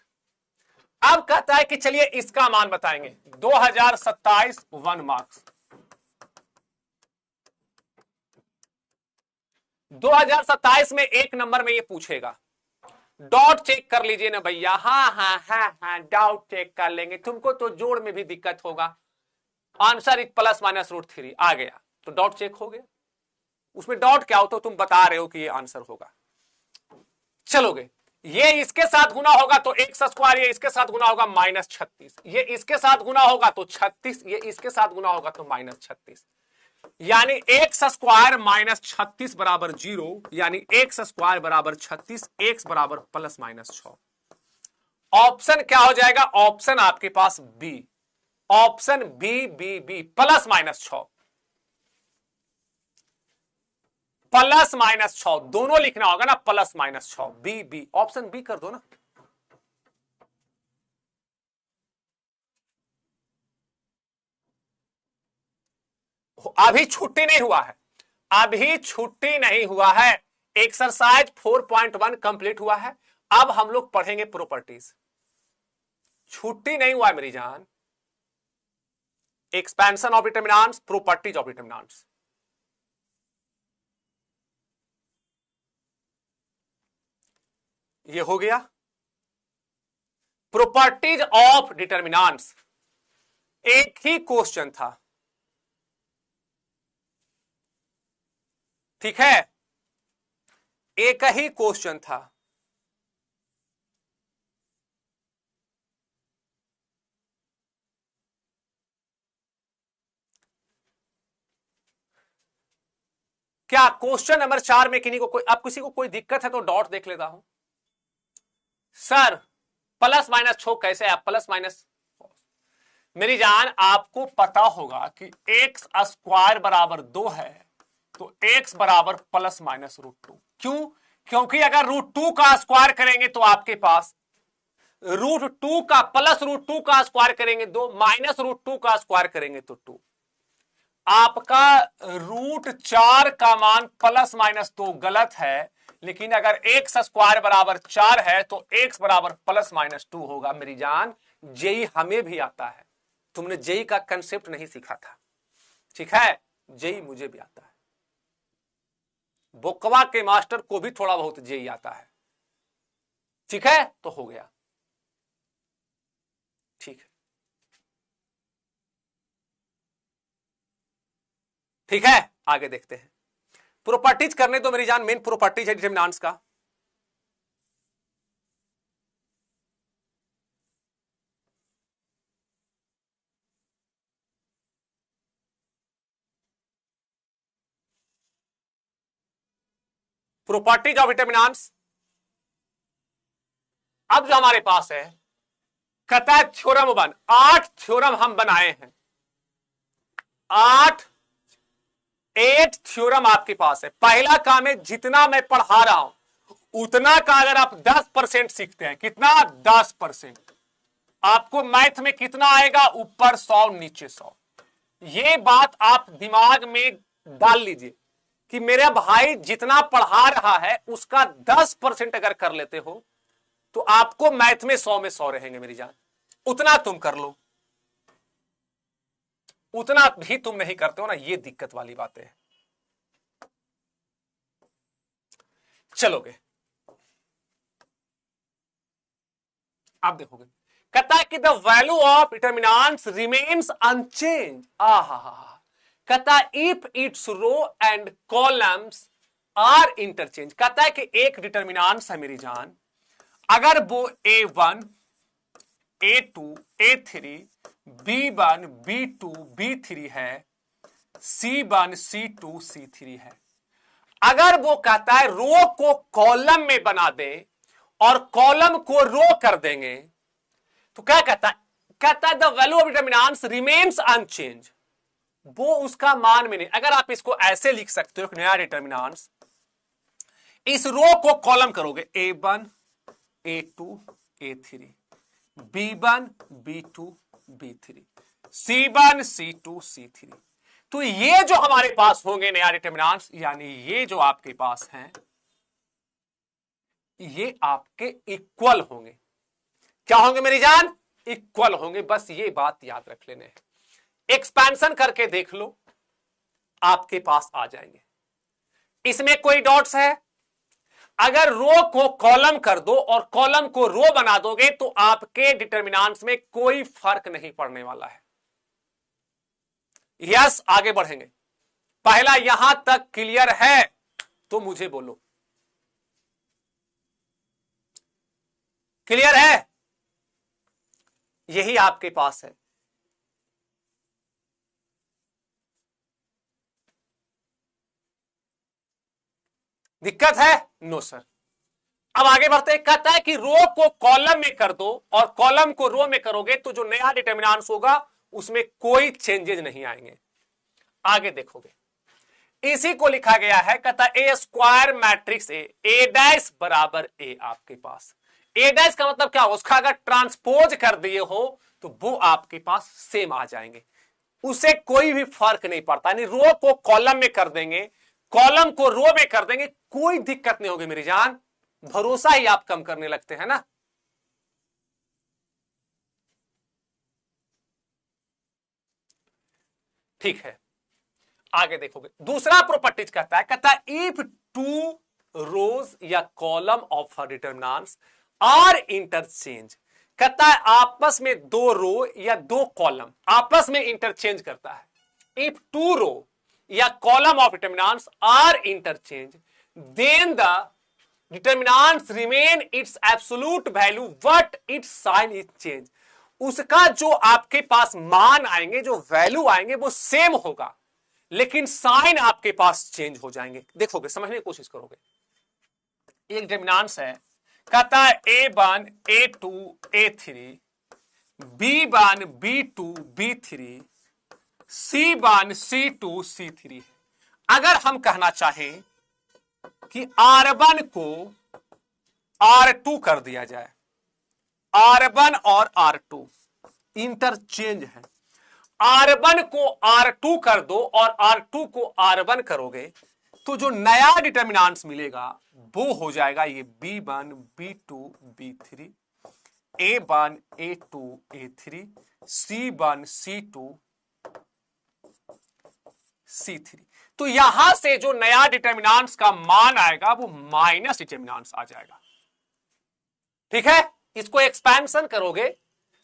अब कहता है कि चलिए इसका मान बताएंगे, 2027 1 मार्क्स। 2027 में 1 नंबर में ये पूछेगा, डॉट चेक कर लीजिए ना भैया, हाँ डाउट चेक कर लेंगे, तुमको तो जोड़ में भी दिक्कत होगा, आंसर इज ±√3 आ गया तो डॉट चेक हो गया। उसमें डॉट क्या होता है, तुम बता रहे हो कि ये आंसर होगा। चलोगे, ये इसके साथ गुना होगा तो x², ये इसके साथ गुना होगा -36, ये इसके साथ गुना होगा तो 36, ये इसके साथ गुना होगा तो -36। यानी एक्स स्क्वायर माइनस 36 बराबर 0, यानी एक्स स्क्वायर बराबर 36, एक्स बराबर प्लस माइनस 6। ऑप्शन क्या हो जाएगा? ऑप्शन आपके पास B, option B B B plus minus 6, plus minus 6 दोनों लिखना होगा ना, plus minus 6, B B, option B कर दो ना। अभी छुट्टी नहीं हुआ है, अभी छुट्टी नहीं हुआ है, एक्सरसाइज 4.1 कंप्लीट हुआ है। अब हम लोग पढ़ेंगे प्रॉपर्टीज। छुट्टी नहीं हुआ है मेरी जान। Expansion of determinants, properties of determinants. ये हो गया प्रॉपर्टीज ऑफ डिटरमिनेंट्स। एक ही क्वेश्चन था, ठीक है, एक ही क्वेश्चन था। क्या क्वेश्चन नंबर 4 में किन्हीं को कोई, अब किसी को कोई दिक्कत है तो डॉट देख लेता हूं। सर प्लस माइनस 6 कैसे है? प्लस माइनस, मेरी जान आपको पता होगा कि एक्स स्क्वायर बराबर 2 है, तो एक्स बराबर प्लस माइनस √2। क्यों? क्योंकि अगर √2 का स्क्वायर करेंगे तो आपके पास √2 का प्लस √2 का स्क्वायर करेंगे 2, माइनस √2 का स्क्वायर करेंगे तो 2। आपका √4 का मान प्लस माइनस 2 गलत है, लेकिन अगर एक्स स्क्वायर बराबर 4 है तो एक्स बराबर प्लस माइनस 2 होगा। मेरी जान जेई हमें भी आता है, तुमने जेई का कंसेप्ट नहीं सीखा था, ठीक है, जेई मुझे भी आता है, बोकवा के मास्टर को भी थोड़ा बहुत जेई आता है, ठीक है, तो हो गया, ठीक है, ठीक है, आगे देखते हैं। प्रॉपर्टीज करने तो मेरी जान, मेन प्रॉपर्टीज है डिटरमिनेंट्स का। Properties of determinants. अब जो हमारे पास है, कहता है थ्योरम 1, 8 थ्योरम हम बनाए हैं, 8 थ्योरम आपके पास है। पहला काम है, जितना मैं पढ़ा रहा हूं उतना का अगर आप 10% सीखते हैं, कितना? 10%। आपको मैथ में कितना आएगा? ऊपर 100 नीचे 100। ये बात आप दिमाग में डाल लीजिए कि मेरा भाई जितना पढ़ा रहा है उसका 10% अगर कर लेते हो तो आपको मैथ में 100 में 100 रहेंगे मेरी जान। उतना तुम कर लो, उतना भी तुम नहीं करते हो ना, ये दिक्कत वाली बातें हैं। चलोगे, आप देखोगे, कहता है कि the value of determinants remains unchange. कहता है if its row and columns are interchange. कहता है कि एक डिटरमिनेंट्स है मेरी जान, अगर वो A1, A2, A3, B1, B2, B3 है, C1, C2, C3 है, अगर वो कहता है रो को कॉलम में बना दे और कॉलम को रो कर देंगे तो क्या कहता है? कहता है the value of determinants remains unchange. वो उसका मान में नहीं। अगर आप इसको ऐसे लिख सकते हो, नया डिटरमिनेंट्स, इस रो को कॉलम करोगे, A1, A2, A3, B1, B2, B3, C1, C2, C3, तो ये जो हमारे पास होंगे नया डिटरमिनेंट्स, यानी ये जो आपके पास हैं, ये आपके इक्वल होंगे। क्या होंगे मेरी जान? इक्वल होंगे। बस ये बात याद रख लेने हैं। एक्सपेंशन करके देख लो, आपके पास आ जाएंगे। इसमें कोई डॉट्स है? अगर रो को कॉलम कर दो और कॉलम को रो बना दोगे तो आपके डिटरमिनेंट्स में कोई फर्क नहीं पड़ने वाला है। यस, आगे बढ़ेंगे। पहला यहां तक क्लियर है तो मुझे बोलो, क्लियर है? यही आपके पास है। दिक्कत है? No sir. अब आगे बढ़ते हैं, कहता है कि रो को कॉलम में कर दो और कॉलम को रो में करोगे तो जो नया डिटर्मिनेंट्स होगा उसमें कोई चेंजेस नहीं आएंगे। आगे देखोगे, इसी को लिखा गया है, कहता है ए स्क्वायर मैट्रिक्स ए डैश बराबर ए। आपके पास ए डैश का मतलब क्या हो, उसका अगर ट्रांसपोज कर दिए हो तो वो आपके पास सेम आ जाएंगे, उसे कोई भी फर्क नहीं पड़ता। यानी रो को कॉलम में कर देंगे, कॉलम को रो में कर देंगे, कोई दिक्कत नहीं होगी मेरी जान। भरोसा ही आप कम करने लगते हैं ना। ठीक है, आगे देखोगे, दूसरा प्रॉपर्टीज कहता है इफ टू रोज या column of determinants are interchange, कहता है आपस में दो रो या दो कॉलम आपस में इंटरचेंज करता है। इफ टू रो या column of determinants are interchange then the determinants remain its absolute value but its sign is change. उसका जो आपके पास मान आएंगे, जो वैल्यू आएंगे वो सेम होगा, लेकिन साइन आपके पास चेंज हो जाएंगे। देखोगे, समझने की कोशिश करोगे। एक डिटर्मिनेंट्स है, कहता है A1 A2 A3 B1 B2 B3 C1 C2 C3। अगर हम कहना चाहें कि R1 को R2 कर दिया जाए, R1 और R2 इंटरचेंज है, R1 को R2 कर दो और R2 को R1 करोगे तो जो नया डिटर्मिनेंट्स मिलेगा वो हो जाएगा ये B1 B2 B3 A1 A2 A3 C1 C2 C3। तो यहां से जो नया डिटर्मिनेंट्स का मान आएगा वो माइनस डिटर्मिनेंट्स आ जाएगा। ठीक है, इसको एक्सपेंशन करोगे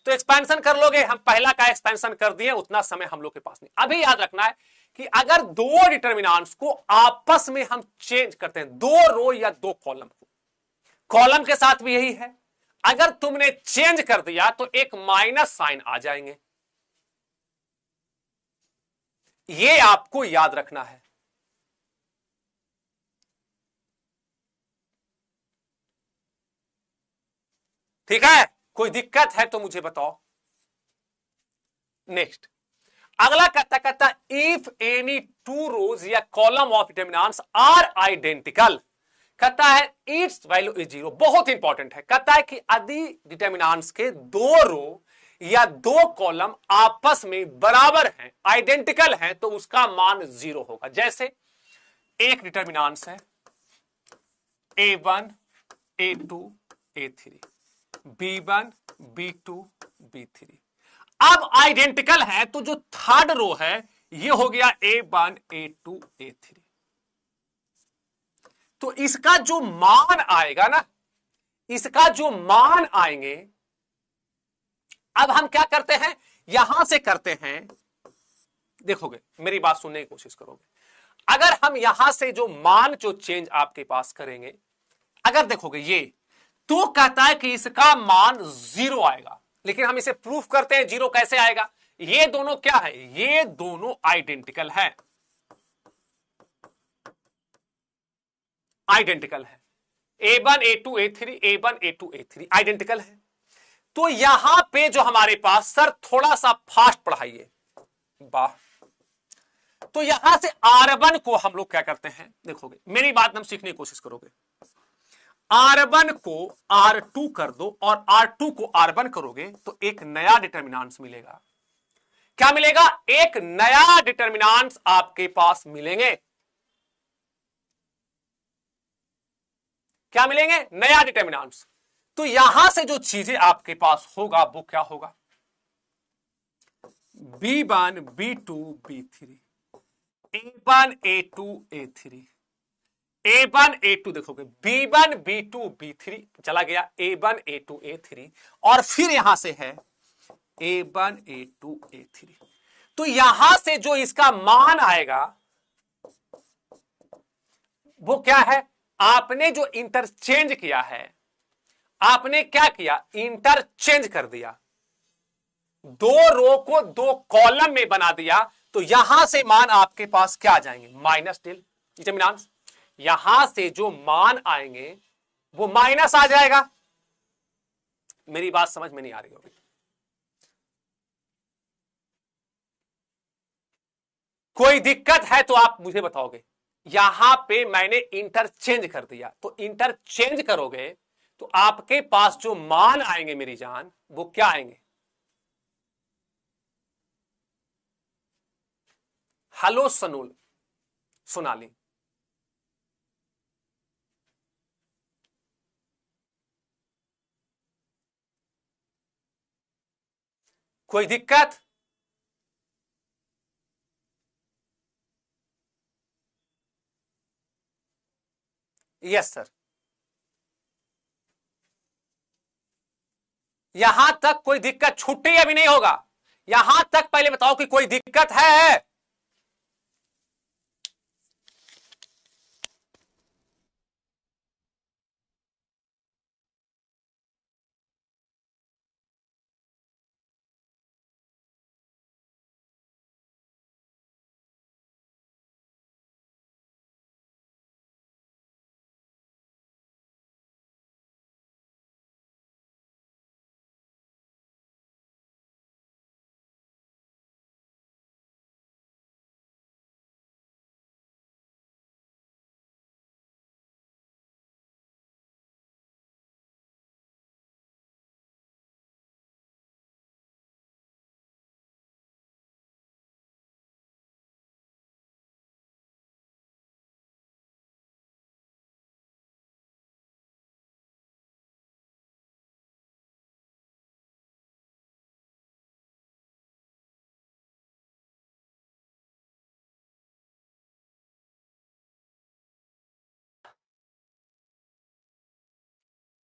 तो एक्सपेंशन कर लोगे, हम पहला का एक्सपेंशन कर दिए, उतना समय हम लोग के पास नहीं। अभी याद रखना है कि अगर दो डिटर्मिनेंट्स को आपस में हम चेंज करते हैं, दो रो या दो कॉलम को, कॉलम के साथ भी यही है, अगर तुमने चेंज कर दिया तो एक माइनस साइन आ जाएंगे, ये आपको याद रखना है। ठीक है, कोई दिक्कत है तो मुझे बताओ। नेक्स्ट, अगला कहता इफ एनी टू रोज या column of determinants are identical, कहता है इट्स वैल्यू इज जीरो। बहुत इंपॉर्टेंट है, कहता है कि यदि डिटर्मिनेंट्स के दो रो या दो कॉलम आपस में बराबर हैं, आइडेंटिकल हैं, तो उसका मान जीरो होगा। जैसे एक डिटर्मिनेंट्स है A1 A2 A3 B1 B2 B3, अब आइडेंटिकल है तो जो थर्ड रो है ये हो गया A1 A2 A3। तो इसका जो मान आएगा ना, इसका जो मान आएंगे, अब हम क्या करते हैं, यहां से करते हैं, देखोगे मेरी बात सुनने की कोशिश करोगे। अगर हम यहां से जो मान जो चेंज आपके पास करेंगे, अगर देखोगे ये, तो कहता है कि इसका मान जीरो आएगा, लेकिन हम इसे प्रूफ करते हैं जीरो कैसे आएगा। ये दोनों क्या है, ये दोनों आइडेंटिकल है, आइडेंटिकल है, A1 A2 A3 A1 A2 A3 identical है। तो यहां पे जो हमारे पास, सर थोड़ा सा फास्ट पढ़ाइए, वाह। तो यहां से R1 को हम लोग क्या करते हैं, देखोगे मेरी बात हम सीखने की कोशिश करोगे। R1 को R2 कर दो और R2 को R1 करोगे तो एक नया डिटर्मिनेंट्स मिलेगा। क्या मिलेगा, एक नया डिटर्मिनेंट्स आपके पास मिलेंगे। क्या मिलेंगे, नया डिटर्मिनेंट्स। तो यहां से जो चीजें आपके पास होगा वो क्या होगा, B1 B2 B3 A1 A2 A3 A1 A2, देखोगे B1 B2 B3 चला गया, A1 A2 A3, और फिर यहां से है A1 A2 A3। तो यहां से जो इसका मान आएगा वो क्या है, आपने जो इंटरचेंज किया है, आपने क्या किया, इंटरचेंज कर दिया, दो रो को दो कॉलम में बना दिया, तो यहां से मान आपके पास क्या आ जाएंगे, माइनस डिटर्मिनेंट्स। यहां से जो मान आएंगे वो माइनस आ जाएगा। मेरी बात समझ में नहीं आ रही होगी। कोई दिक्कत है तो आप मुझे बताओगे। यहां पे मैंने इंटरचेंज कर दिया, तो इंटरचेंज करोगे तो आपके पास जो मान आएंगे मेरी जान, वो क्या आएंगे? हेलो सनूल, सोनाली, कोई दिक्कत? Yes sir. यहां तक कोई दिक्कत? छुट्टी अभी नहीं होगा। यहां तक पहले बताओ कि कोई दिक्कत है?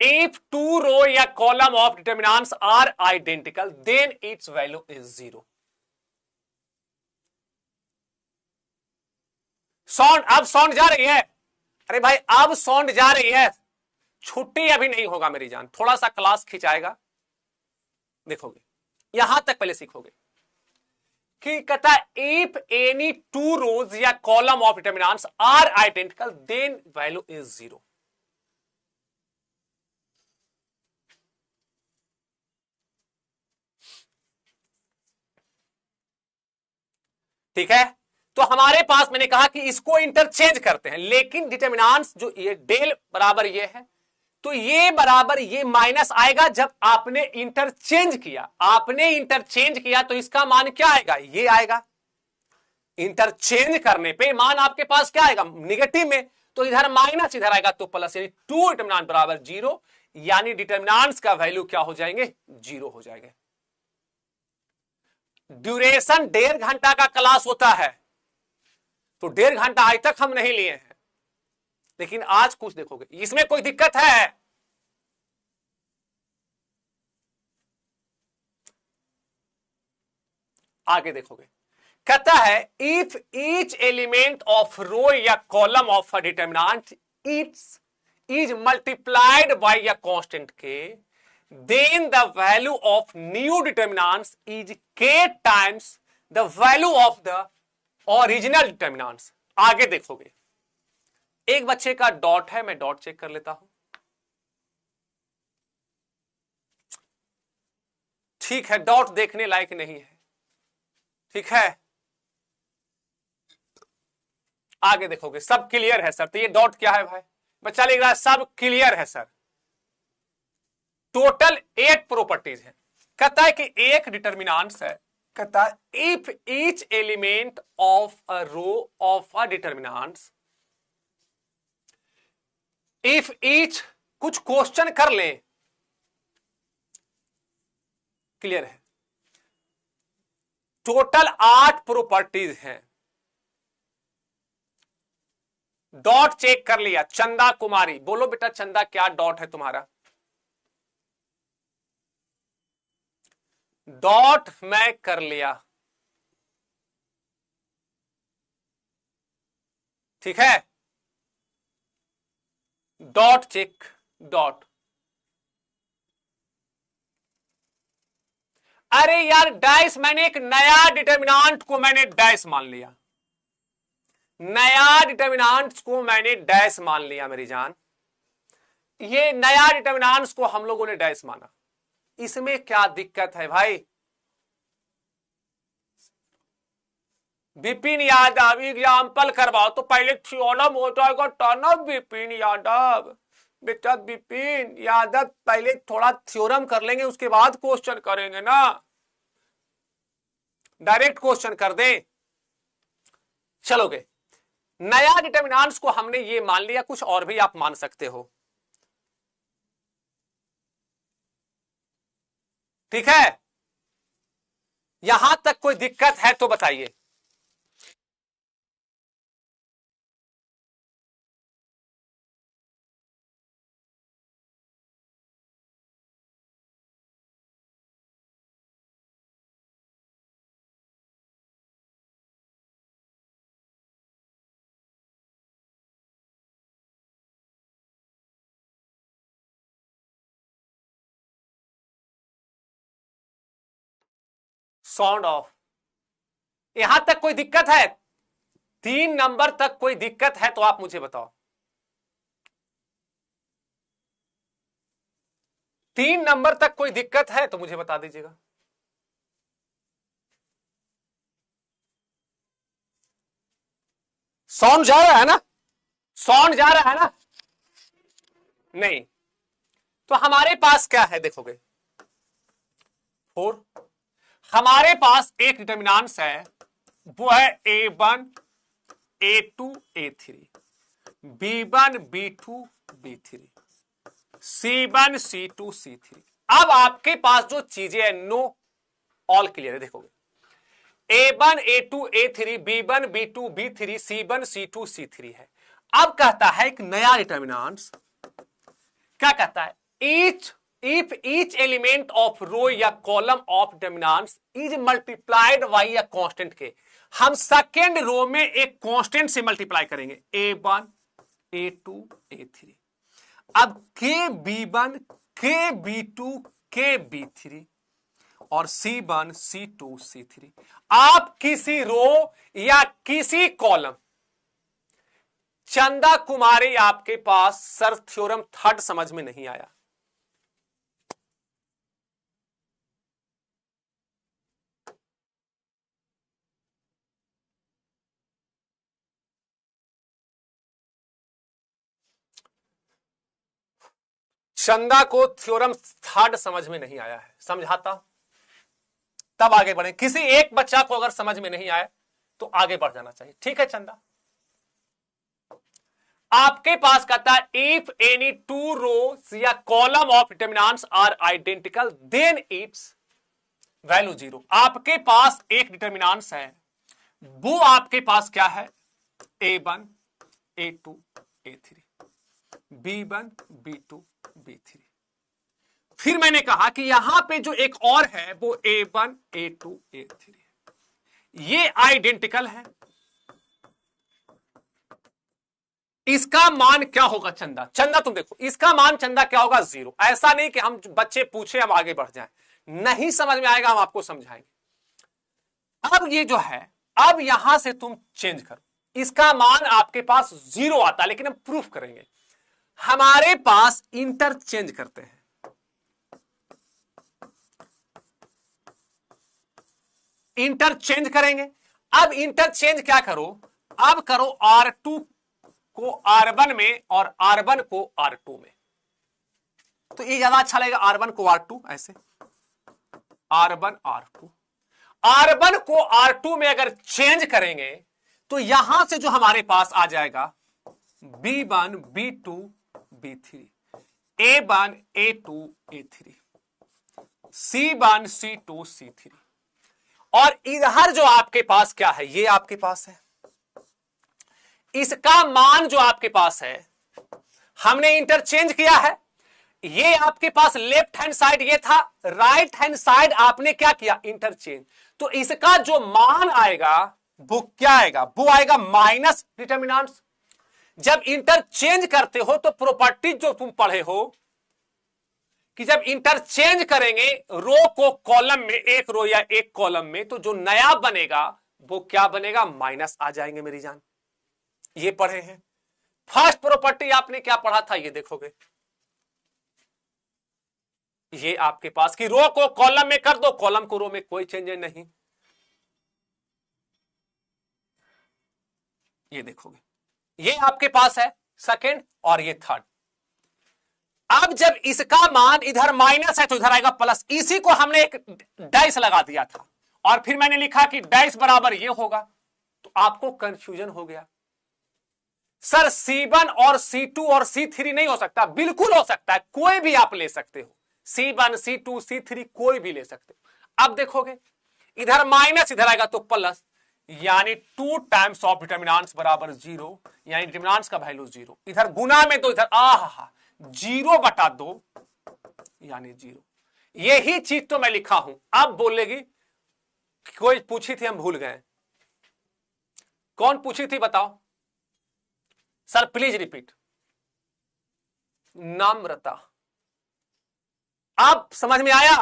If two row या column of determinants are identical, then its value is 0. Sound, अब साउंड जा रही है? अरे भाई अब साउंड जा रही है। छुट्टी अभी नहीं होगा मेरी जान, थोड़ा सा क्लास खिंचाएगा, देखोगे। यहां तक पहले सीखोगे कि कहता है इफ एनी टू रोज या column of determinants are identical then value is 0। ठीक है, तो हमारे पास मैंने कहा कि इसको इंटरचेंज करते हैं, लेकिन डिटरमिनेंट्स जो ये डेल बराबर ये है, तो ये बराबर ये माइनस आएगा जब आपने इंटरचेंज किया। आपने इंटरचेंज किया तो इसका मान क्या आएगा? ये आएगा। इंटरचेंज करने पे मान आपके पास क्या आएगा? निगेटिव में, तो इधर माइनस इधर आएगा तो प्लस, यानी टू डिटरमिनेंट बराबर 0, यानी डिटरमिनेंट्स का वैल्यू क्या हो जाएंगे? 0 हो जाएंगे। ड्यूरेशन 1.5 घंटा का क्लास होता है, तो 1.5 घंटा आज तक हम नहीं लिए हैं, लेकिन आज कुछ देखोगे। इसमें कोई दिक्कत है? आगे देखोगे, कहता है इफ ईच एलिमेंट ऑफ रो या column of a determinant it's is multiplied by a constant के, then the value of new determinants is k times the value of the original determinants। आगे देखोगे, एक बच्चे का डॉट है, मैं डॉट चेक कर लेता हूं। ठीक है, डॉट देखने लायक नहीं है, ठीक है। आगे देखोगे सब क्लियर है सर, तो ये डॉट क्या है भाई? बच्चा लिख रहा है सब क्लियर है सर। टोटल 8 प्रॉपर्टीज है। कहता है कि एक डिटरमिनेंट्स है, कहता है if each element of a row of a determinants, if each, कुछ क्वेश्चन कर ले, क्लियर है। टोटल 8 प्रॉपर्टीज हैं। डॉट चेक कर लिया। चंदा कुमारी, बोलो बेटा चंदा क्या डॉट है तुम्हारा? डॉट मैं कर लिया, ठीक है। Dot check, dot. अरे यार डैश, मैंने एक नया डिटरमिनेंट को मैंने डैश मान लिया। नया डिटर्मिनेंट्स को मैंने डैश मान लिया मेरी जान, ये नया डिटर्मिनेंट्स को हम लोगों ने डैश माना, इसमें क्या दिक्कत है भाई? विपिन यादव एग्जाम्पल करवाओ तो पहले थ्योरम हो जाएगा टर्न ऑफ विपिन यादव। बेटा विपिन यादव पहले थोड़ा थ्योरम कर लेंगे, उसके बाद क्वेश्चन करेंगे ना, डायरेक्ट क्वेश्चन कर दे चलोगे। नया डिटर्मिनेंट्स को हमने ये मान लिया, कुछ और भी आप मान सकते हो, ठीक है? यहां तक कोई दिक्कत है तो बताइए। Sound of. यहां तक कोई दिक्कत है? 3 नंबर तक कोई दिक्कत है तो आप मुझे बताओ। 3 नंबर तक कोई दिक्कत है तो मुझे बता दीजिएगा। साउंड जा रहा है ना? साउंड जा रहा है ना? नहीं तो हमारे पास क्या है देखोगे? 4। हमारे पास एक डिटर्मिनेंट्स है, वो है A1 A2 A3, B1 B2 B3, C1 C2 C3। अब आपके पास जो चीजें हैं नो ऑल क्लियर है, देखोगे A1 A2 A3 B1 B2 B3 C1 C2 C3 है। अब कहता है एक नया डिटर्मिनेंट्स, क्या कहता है? if each element of row या column of determinants is multiplied by a constant के, हम सेकेंड रो में एक कांस्टेंट से मल्टीप्लाई करेंगे, A1 A2 A3। अब के B1 के B2 के B3 और C1 C2 C3। आप किसी रो या किसी कॉलम, चंदा कुमारी आपके पास सर थ्योरम थर्ड समझ में नहीं आया, चंदा को थ्योरम थर्ड समझ में नहीं आया है, समझाता तब आगे बढ़े। किसी एक बच्चा को अगर समझ में नहीं आए तो आगे बढ़ जाना चाहिए, ठीक है? चंदा आपके पास कहता है इफ एनी टू रोज या column of determinants are identical then its value 0। आपके पास एक डिटर्मिनेंट्स है, वो आपके पास क्या है? A1 A2 A3 B1 B2 B3। फिर मैंने कहा कि यहां पे जो एक और है वो A1 A2 A3 है, ये आइडेंटिकल है। इसका मान क्या होगा चंदा? चंदा तुम देखो, इसका मान चंदा क्या होगा? 0। ऐसा नहीं कि हम बच्चे पूछे हम आगे बढ़ जाएं, नहीं समझ में आएगा हम आपको समझाएंगे। अब ये जो है, अब यहां से तुम चेंज करो, इसका मान आपके पास 0 आता, लेकिन हम प्रूफ करेंगे। हमारे पास इंटरचेंज करते हैं, इंटरचेंज करेंगे। अब इंटरचेंज क्या करो? अब करो R2 को R1 में और R1 को R2 में, तो ये ज्यादा अच्छा लगेगा। R1 को R2 ऐसे, R1 R2, R1 को R2 में अगर चेंज करेंगे तो यहां से जो हमारे पास आ जाएगा B1 B2 B3, A1 A2 A3, C1 C2 C3। और इधर जो आपके पास क्या है? ये आपके पास है, इसका मान जो आपके पास है हमने इंटरचेंज किया है। ये आपके पास लेफ्ट हैंड साइड ये था, राइट हैंड साइड आपने क्या किया? इंटरचेंज। तो इसका जो मान आएगा वो क्या आएगा? वो आएगा माइनस डिटर्मिनेंट्स। जब इंटरचेंज करते हो तो प्रॉपर्टी जो तुम पढ़े हो कि जब इंटरचेंज करेंगे रो को कॉलम में, एक रो या एक कॉलम में, तो जो नया बनेगा वो क्या बनेगा? माइनस आ जाएंगे मेरी जान। ये पढ़े हैं। फर्स्ट प्रॉपर्टी आपने क्या पढ़ा था, ये देखोगे, ये आपके पास कि रो को कॉलम में कर दो, कॉलम को रो में, कोई चेंज नहीं। ये देखोगे, ये आपके पास है सेकंड और ये थर्ड। अब जब इसका मान इधर माइनस है तो इधर आएगा प्लस। इसी को हमने एक डैश लगा दिया था और फिर मैंने लिखा कि डैश बराबर ये होगा, तो आपको कंफ्यूजन हो गया, सर C1 और C2 और C3 नहीं हो सकता। बिल्कुल हो सकता है, कोई भी आप ले सकते हो, C1 C2 C3 कोई भी ले सकते हो। अब देखोगे इधर माइनस इधर आएगा तो प्लस, यानी 2 टाइम्स ऑफ डिटर्मिनेंट्स बराबर 0, यानी डिटर्मिनेंट्स का वैल्यू 0। इधर गुना में तो इधर 0/2 यानी 0। यही चीज तो मैं लिखा हूं। अब बोलेगी कोई पूछी थी, हम भूल गए, कौन पूछी थी बताओ सर, प्लीज रिपीट। नम्रता। अब समझ में आया?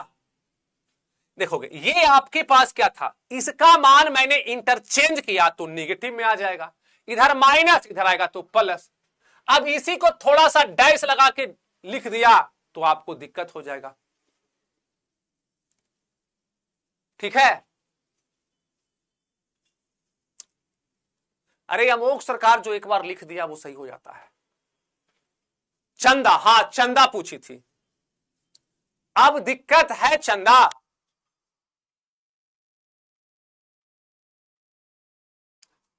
देखोगे ये आपके पास क्या था, इसका मान मैंने इंटरचेंज किया तो निगेटिव में आ जाएगा, इधर माइनस इधर आएगा तो प्लस। अब इसी को थोड़ा सा डैश लगा के लिख दिया तो आपको दिक्कत हो जाएगा, ठीक है। अरे अमोक सरकार जो एक बार लिख दिया वो सही हो जाता है। चंदा, हां चंदा पूछी थी। अब दिक्कत है चंदा,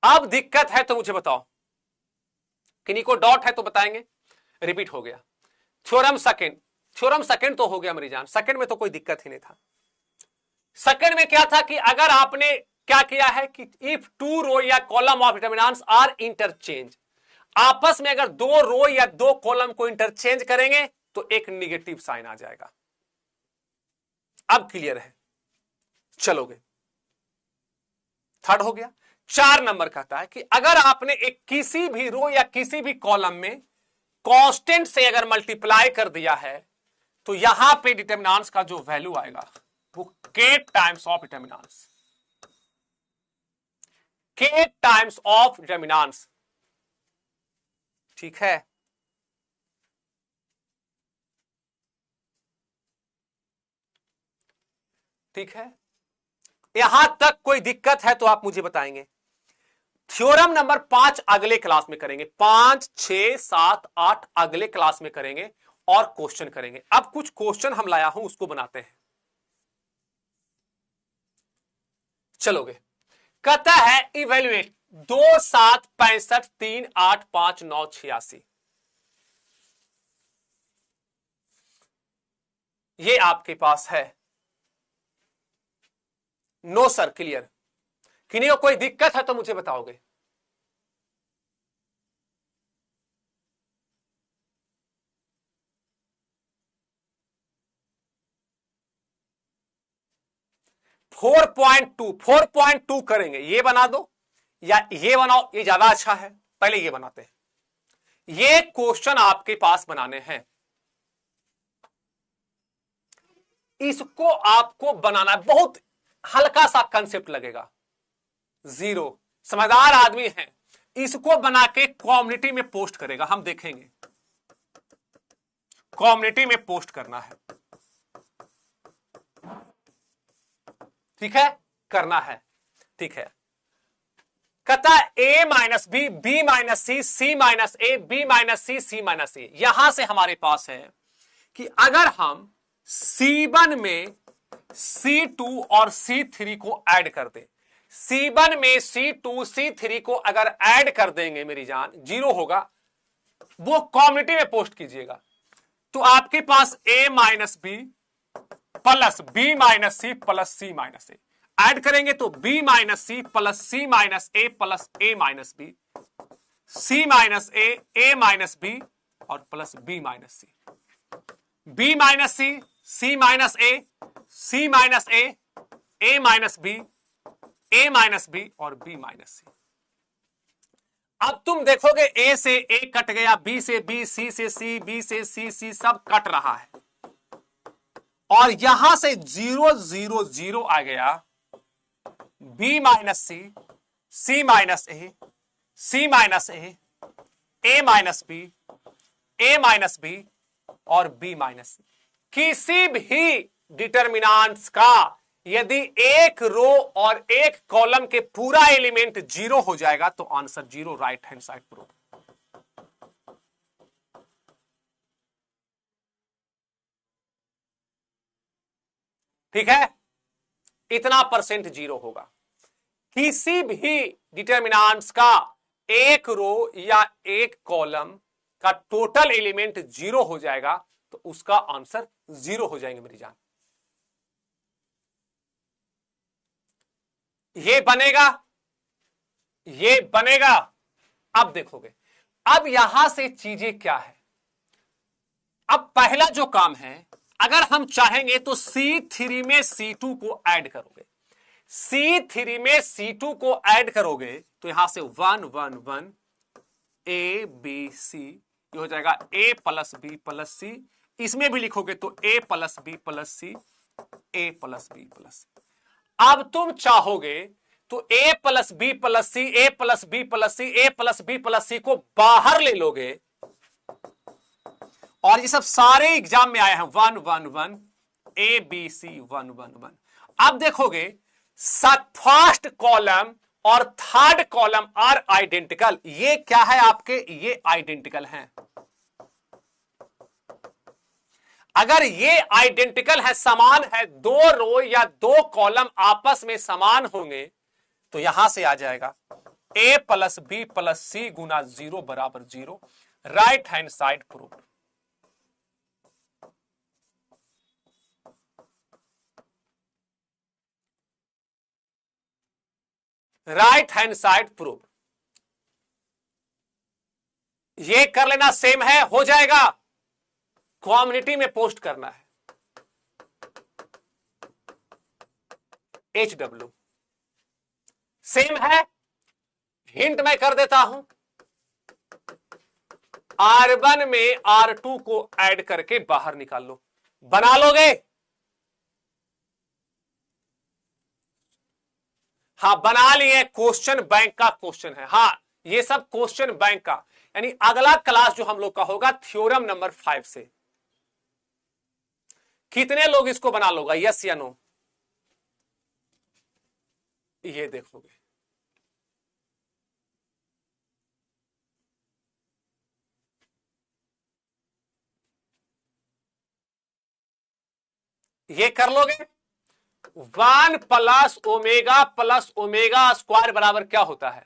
अब दिक्कत है तो मुझे बताओ, किन्हीं को डॉट है तो बताएंगे। रिपीट हो गया। थ्योरम सेकंड, थ्योरम सेकंड तो हो गया मेरी जान, सेकंड में तो कोई दिक्कत ही नहीं था। सेकंड में क्या था कि अगर आपने क्या किया है कि इफ 2 रो या column of determinants are interchange, आपस में अगर 2 रो या 2 कॉलम को इंटरचेंज करेंगे तो एक निगेटिव साइन आ जाएगा। अब क्लियर है, चलोगे। थर्ड हो गया। 4 नंबर कहता है कि अगर आपने एक किसी भी रो या किसी भी कॉलम में कांस्टेंट से अगर मल्टीप्लाई कर दिया है तो यहां पे डिटर्मिनेंट्स का जो वैल्यू आएगा वो k times of determinants, k times of determinants, ठीक है। ठीक है, यहां तक कोई दिक्कत है तो आप मुझे बताएंगे। थ्योरम नंबर 5 अगले क्लास में करेंगे, 5 6 7 8 अगले क्लास में करेंगे और क्वेश्चन करेंगे। अब कुछ क्वेश्चन हम लाया हूं उसको बनाते हैं, चलोगे। कहता है इवेल्युएट 2 7 65 3 8 5 9 86, ये आपके पास है। नो सर क्लियर, किन्हीं को कोई दिक्कत है तो मुझे बताओगे। फोर पॉइंट टू करेंगे, ये बना दो या ये बनाओ, ये ज्यादा अच्छा है। पहले ये बनाते हैं, ये क्वेश्चन आपके पास बनाने हैं, इसको आपको बनाना है। बहुत हल्का सा कंसेप्ट लगेगा, 0 समझदार आदमी है, इसको बना के कम्युनिटी में पोस्ट करेगा, हम देखेंगे। कम्युनिटी में पोस्ट करना है, ठीक है, करना है, ठीक है। कहता a minus B, B minus C, C minus A, B minus C, C minus A. यहां से हमारे पास है कि अगर हम C1 में C2 और C3 को ऐड कर दें, C1 में C2 C3 को अगर ऐड कर देंगे मेरी जान, 0 होगा, वो कम्युनिटी में पोस्ट कीजिएगा। तो आपके पास a minus B plus B minus C plus C minus A, add करेंगे तो b minus C plus C minus A plus A minus B, C minus A minus B और plus B minus C, B minus C minus A, C minus A minus B, A minus B और बी माइनस सी। अब तुम देखोगे ए से ए कट गया, बी से बी, सी से सी, बी से सी, सी सब कट रहा है और यहां से 0 0 0 आ गया, B minus C, C minus A, C minus A minus B, A minus B और बी माइनस सी। किसी भी डिटर्मिनेंट्स का यदि एक रो और एक कॉलम के पूरा एलिमेंट जीरो हो जाएगा तो answer zero, right hand side prove. ठीक है, इतना परसेंट जीरो होगा। किसी भी डिटर्मिनेंट्स का एक रो या एक कॉलम का टोटल एलिमेंट जीरो हो जाएगा तो उसका आंसर जीरो हो जाएंगे मेरी जान। ये बनेगा, ये बनेगा। अब देखोगे, अब यहां से चीजें क्या है। अब पहला जो काम है, अगर हम चाहेंगे तो C3 में C2 को ऐड करोगे, C3 में C2 को ऐड करोगे तो यहां से 1 1 1 A B C, ये हो जाएगा A plus B plus C। इसमें भी लिखोगे तो A plus B plus C, A plus B plus C। अब तुम चाहोगे तो A plus B plus C, A plus B plus C, A plus B plus C को बाहर ले लोगे और ये सब सारे एग्जाम में आए हैं 1 1 1 A B C 1 1 1। अब देखोगे फर्स्ट कॉलम और थर्ड कॉलम आर आइडेंटिकल। ये क्या है आपके, ये आइडेंटिकल हैं। अगर ये आइडेंटिकल है, समान है, दो रो या दो कॉलम आपस में समान होंगे तो यहां से आ जाएगा A plus B plus C गुना 0 बराबर 0, right hand side proof. Right hand side proof. ये कर लेना, सेम है, हो जाएगा। कम्युनिटी में पोस्ट करना है HW, सेम है। हिंट मैं कर देता हूं, R1 में R2 को ऐड करके बाहर निकाल लो, बना लोगे। हाँ बना लिए, क्वेश्चन बैंक का क्वेश्चन है। हाँ ये सब क्वेश्चन बैंक का, यानी अगला क्लास जो हम लोग का होगा थ्योरम नंबर 5 से। कितने लोग इसको बना लोगा, यस या नो? ये देखोगे, ये कर लोगे। 1 प्लस ओमेगा स्क्वायर बराबर क्या होता है?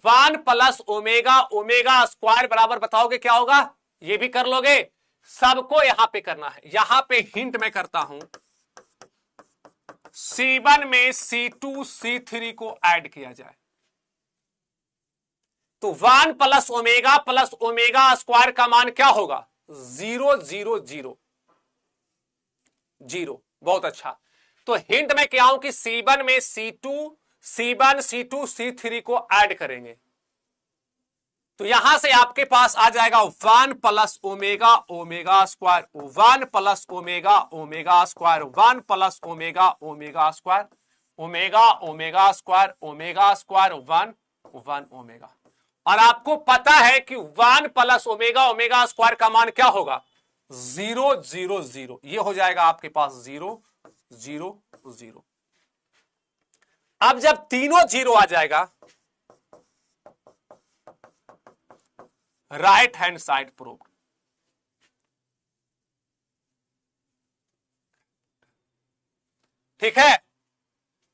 1 प्लस ओमेगा स्क्वायर बराबर बताओगे क्या होगा? ये भी कर लोगे। सबको यहां पे करना है। यहां पे हिंट मैं करता हूं, C1 में C2 C3 को ऐड किया जाए तो 1 प्लस ओमेगा स्क्वायर का मान क्या होगा? 0 0 0 0। बहुत अच्छा। तो हिंट में क्या हूं कि C1 में C1 C2 C3 को ऐड करेंगे तो यहां से आपके पास आ जाएगा 1 plus omega square, 1 plus omega square, 1 plus omega square, omega square 1 1 omega. और आपको पता है कि 1 प्लस ओमेगा स्क्वायर का मान क्या होगा? 0 0 0। ये हो जाएगा आपके पास 0 0 0। अब जब तीनों 0 आ जाएगा, राइट हैंड साइड प्रूव। ठीक है,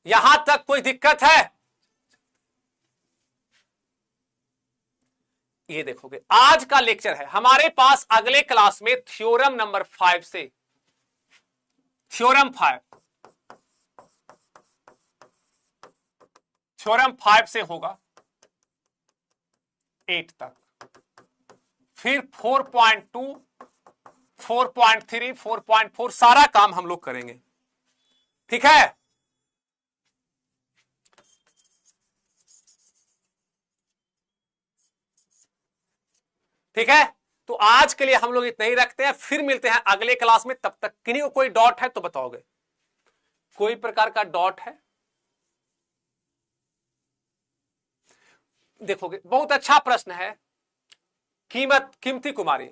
यहां तक कोई दिक्कत है? ये देखोगे, आज का लेक्चर है हमारे पास। अगले क्लास में थ्योरम नंबर 5 से, थ्योरम 5 से होगा 8 तक, फिर 4.2 4.3 4.4 सारा काम हम लोग करेंगे। ठीक है, ठीक है। तो आज के लिए हम लोग इतना ही रखते हैं, फिर मिलते हैं अगले क्लास में। तब तक किन्हीं को कोई डॉट है तो बताओगे? कोई प्रकार का डॉट है? देखोगे, बहुत अच्छा प्रश्न है। कीमती कुमारी,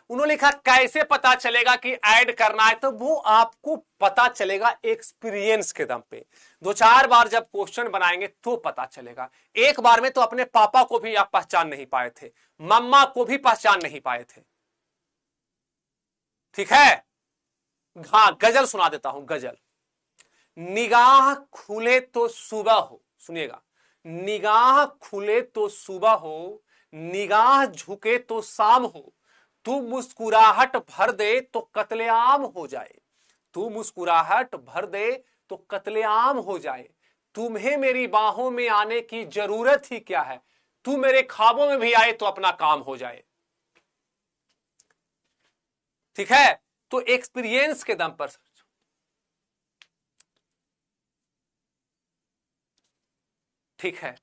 उन्होंने लिखा कैसे पता चलेगा कि ऐड करना है, तो वो आपको पता चलेगा एक्सपीरियंस के दम पे। 2-4 बार जब क्वेश्चन बनाएंगे तो पता चलेगा। एक बार में तो अपने पापा को भी आप पहचान नहीं पाए थे, मम्मा को भी पहचान नहीं पाए थे। ठीक है, हाँ गजल सुना देता हूं, गजल। निगाह खुले तो सुबह हो, सुनिएगा, निगाह खुले तो सुबह हो, निगाह झुके तो शाम हो, तू मुस्कुराहट भर दे तो कत्लेआम हो जाए, तू मुस्कुराहट भर दे तो कत्लेआम हो जाए, तुम्हें मेरी बाहों में आने की जरूरत ही क्या है, तू मेरे ख्वाबों में भी आए तो अपना काम हो जाए। ठीक है, तो एक्सपीरियंस के दम पर। ठीक है,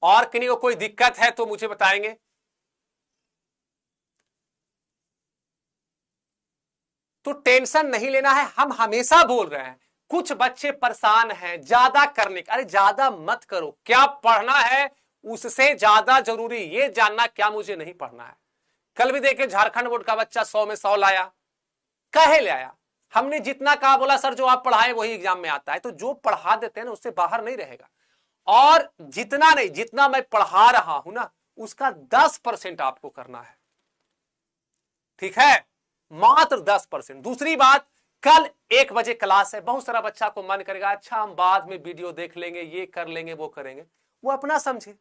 और किन्हीं को कोई दिक्कत है तो मुझे बताएंगे। तो टेंशन नहीं लेना है, हम हमेशा बोल रहे हैं। कुछ बच्चे परेशान हैं ज्यादा करने का, अरे ज्यादा मत करो, क्या पढ़ना है उससे ज्यादा जरूरी ये जानना क्या मुझे नहीं पढ़ना है। कल भी देखे झारखंड बोर्ड का बच्चा 100 में 100 लाया, काहे ले आया? हमने जितना कहा, बोला सर जो आप पढ़ाए वही एग्जाम में आता है। तो जो पढ़ा देते हैं ना उससे बाहर नहीं रहेगा, और जितना नहीं, जितना मैं पढ़ा रहा हूं ना उसका 10% आपको करना है। ठीक है, मात्र 10%। दूसरी बात, कल 1 बजे क्लास है, बहुत सारा बच्चा को मन करेगा अच्छा हम बाद में वीडियो देख लेंगे, ये कर लेंगे वो करेंगे, वो अपना समझे।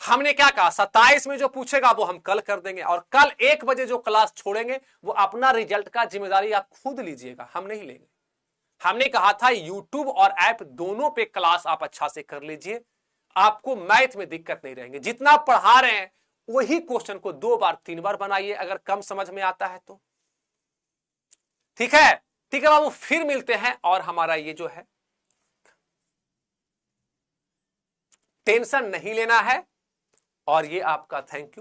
हमने क्या कहा, 27 में जो पूछेगा वो हम कल कर देंगे, और कल 1 बजे जो क्लास छोड़ेंगे वो अपना रिजल्ट का जिम्मेदारी आप खुद लीजिएगा, हम नहीं लेंगे। हमने कहा था यूट्यूब और ऐप दोनों पे क्लास आप अच्छा से कर लीजिए, आपको मैथ में दिक्कत नहीं रहेंगे। जितना पढ़ा रहे हैं वही क्वेश्चन को 2 बार 3 बार बनाइए, अगर कम समझ में आता है तो। ठीक है, ठीक है बाबू, फिर मिलते हैं। और हमारा ये जो है टेंशन नहीं लेना है, और ये आपका थैंक यू।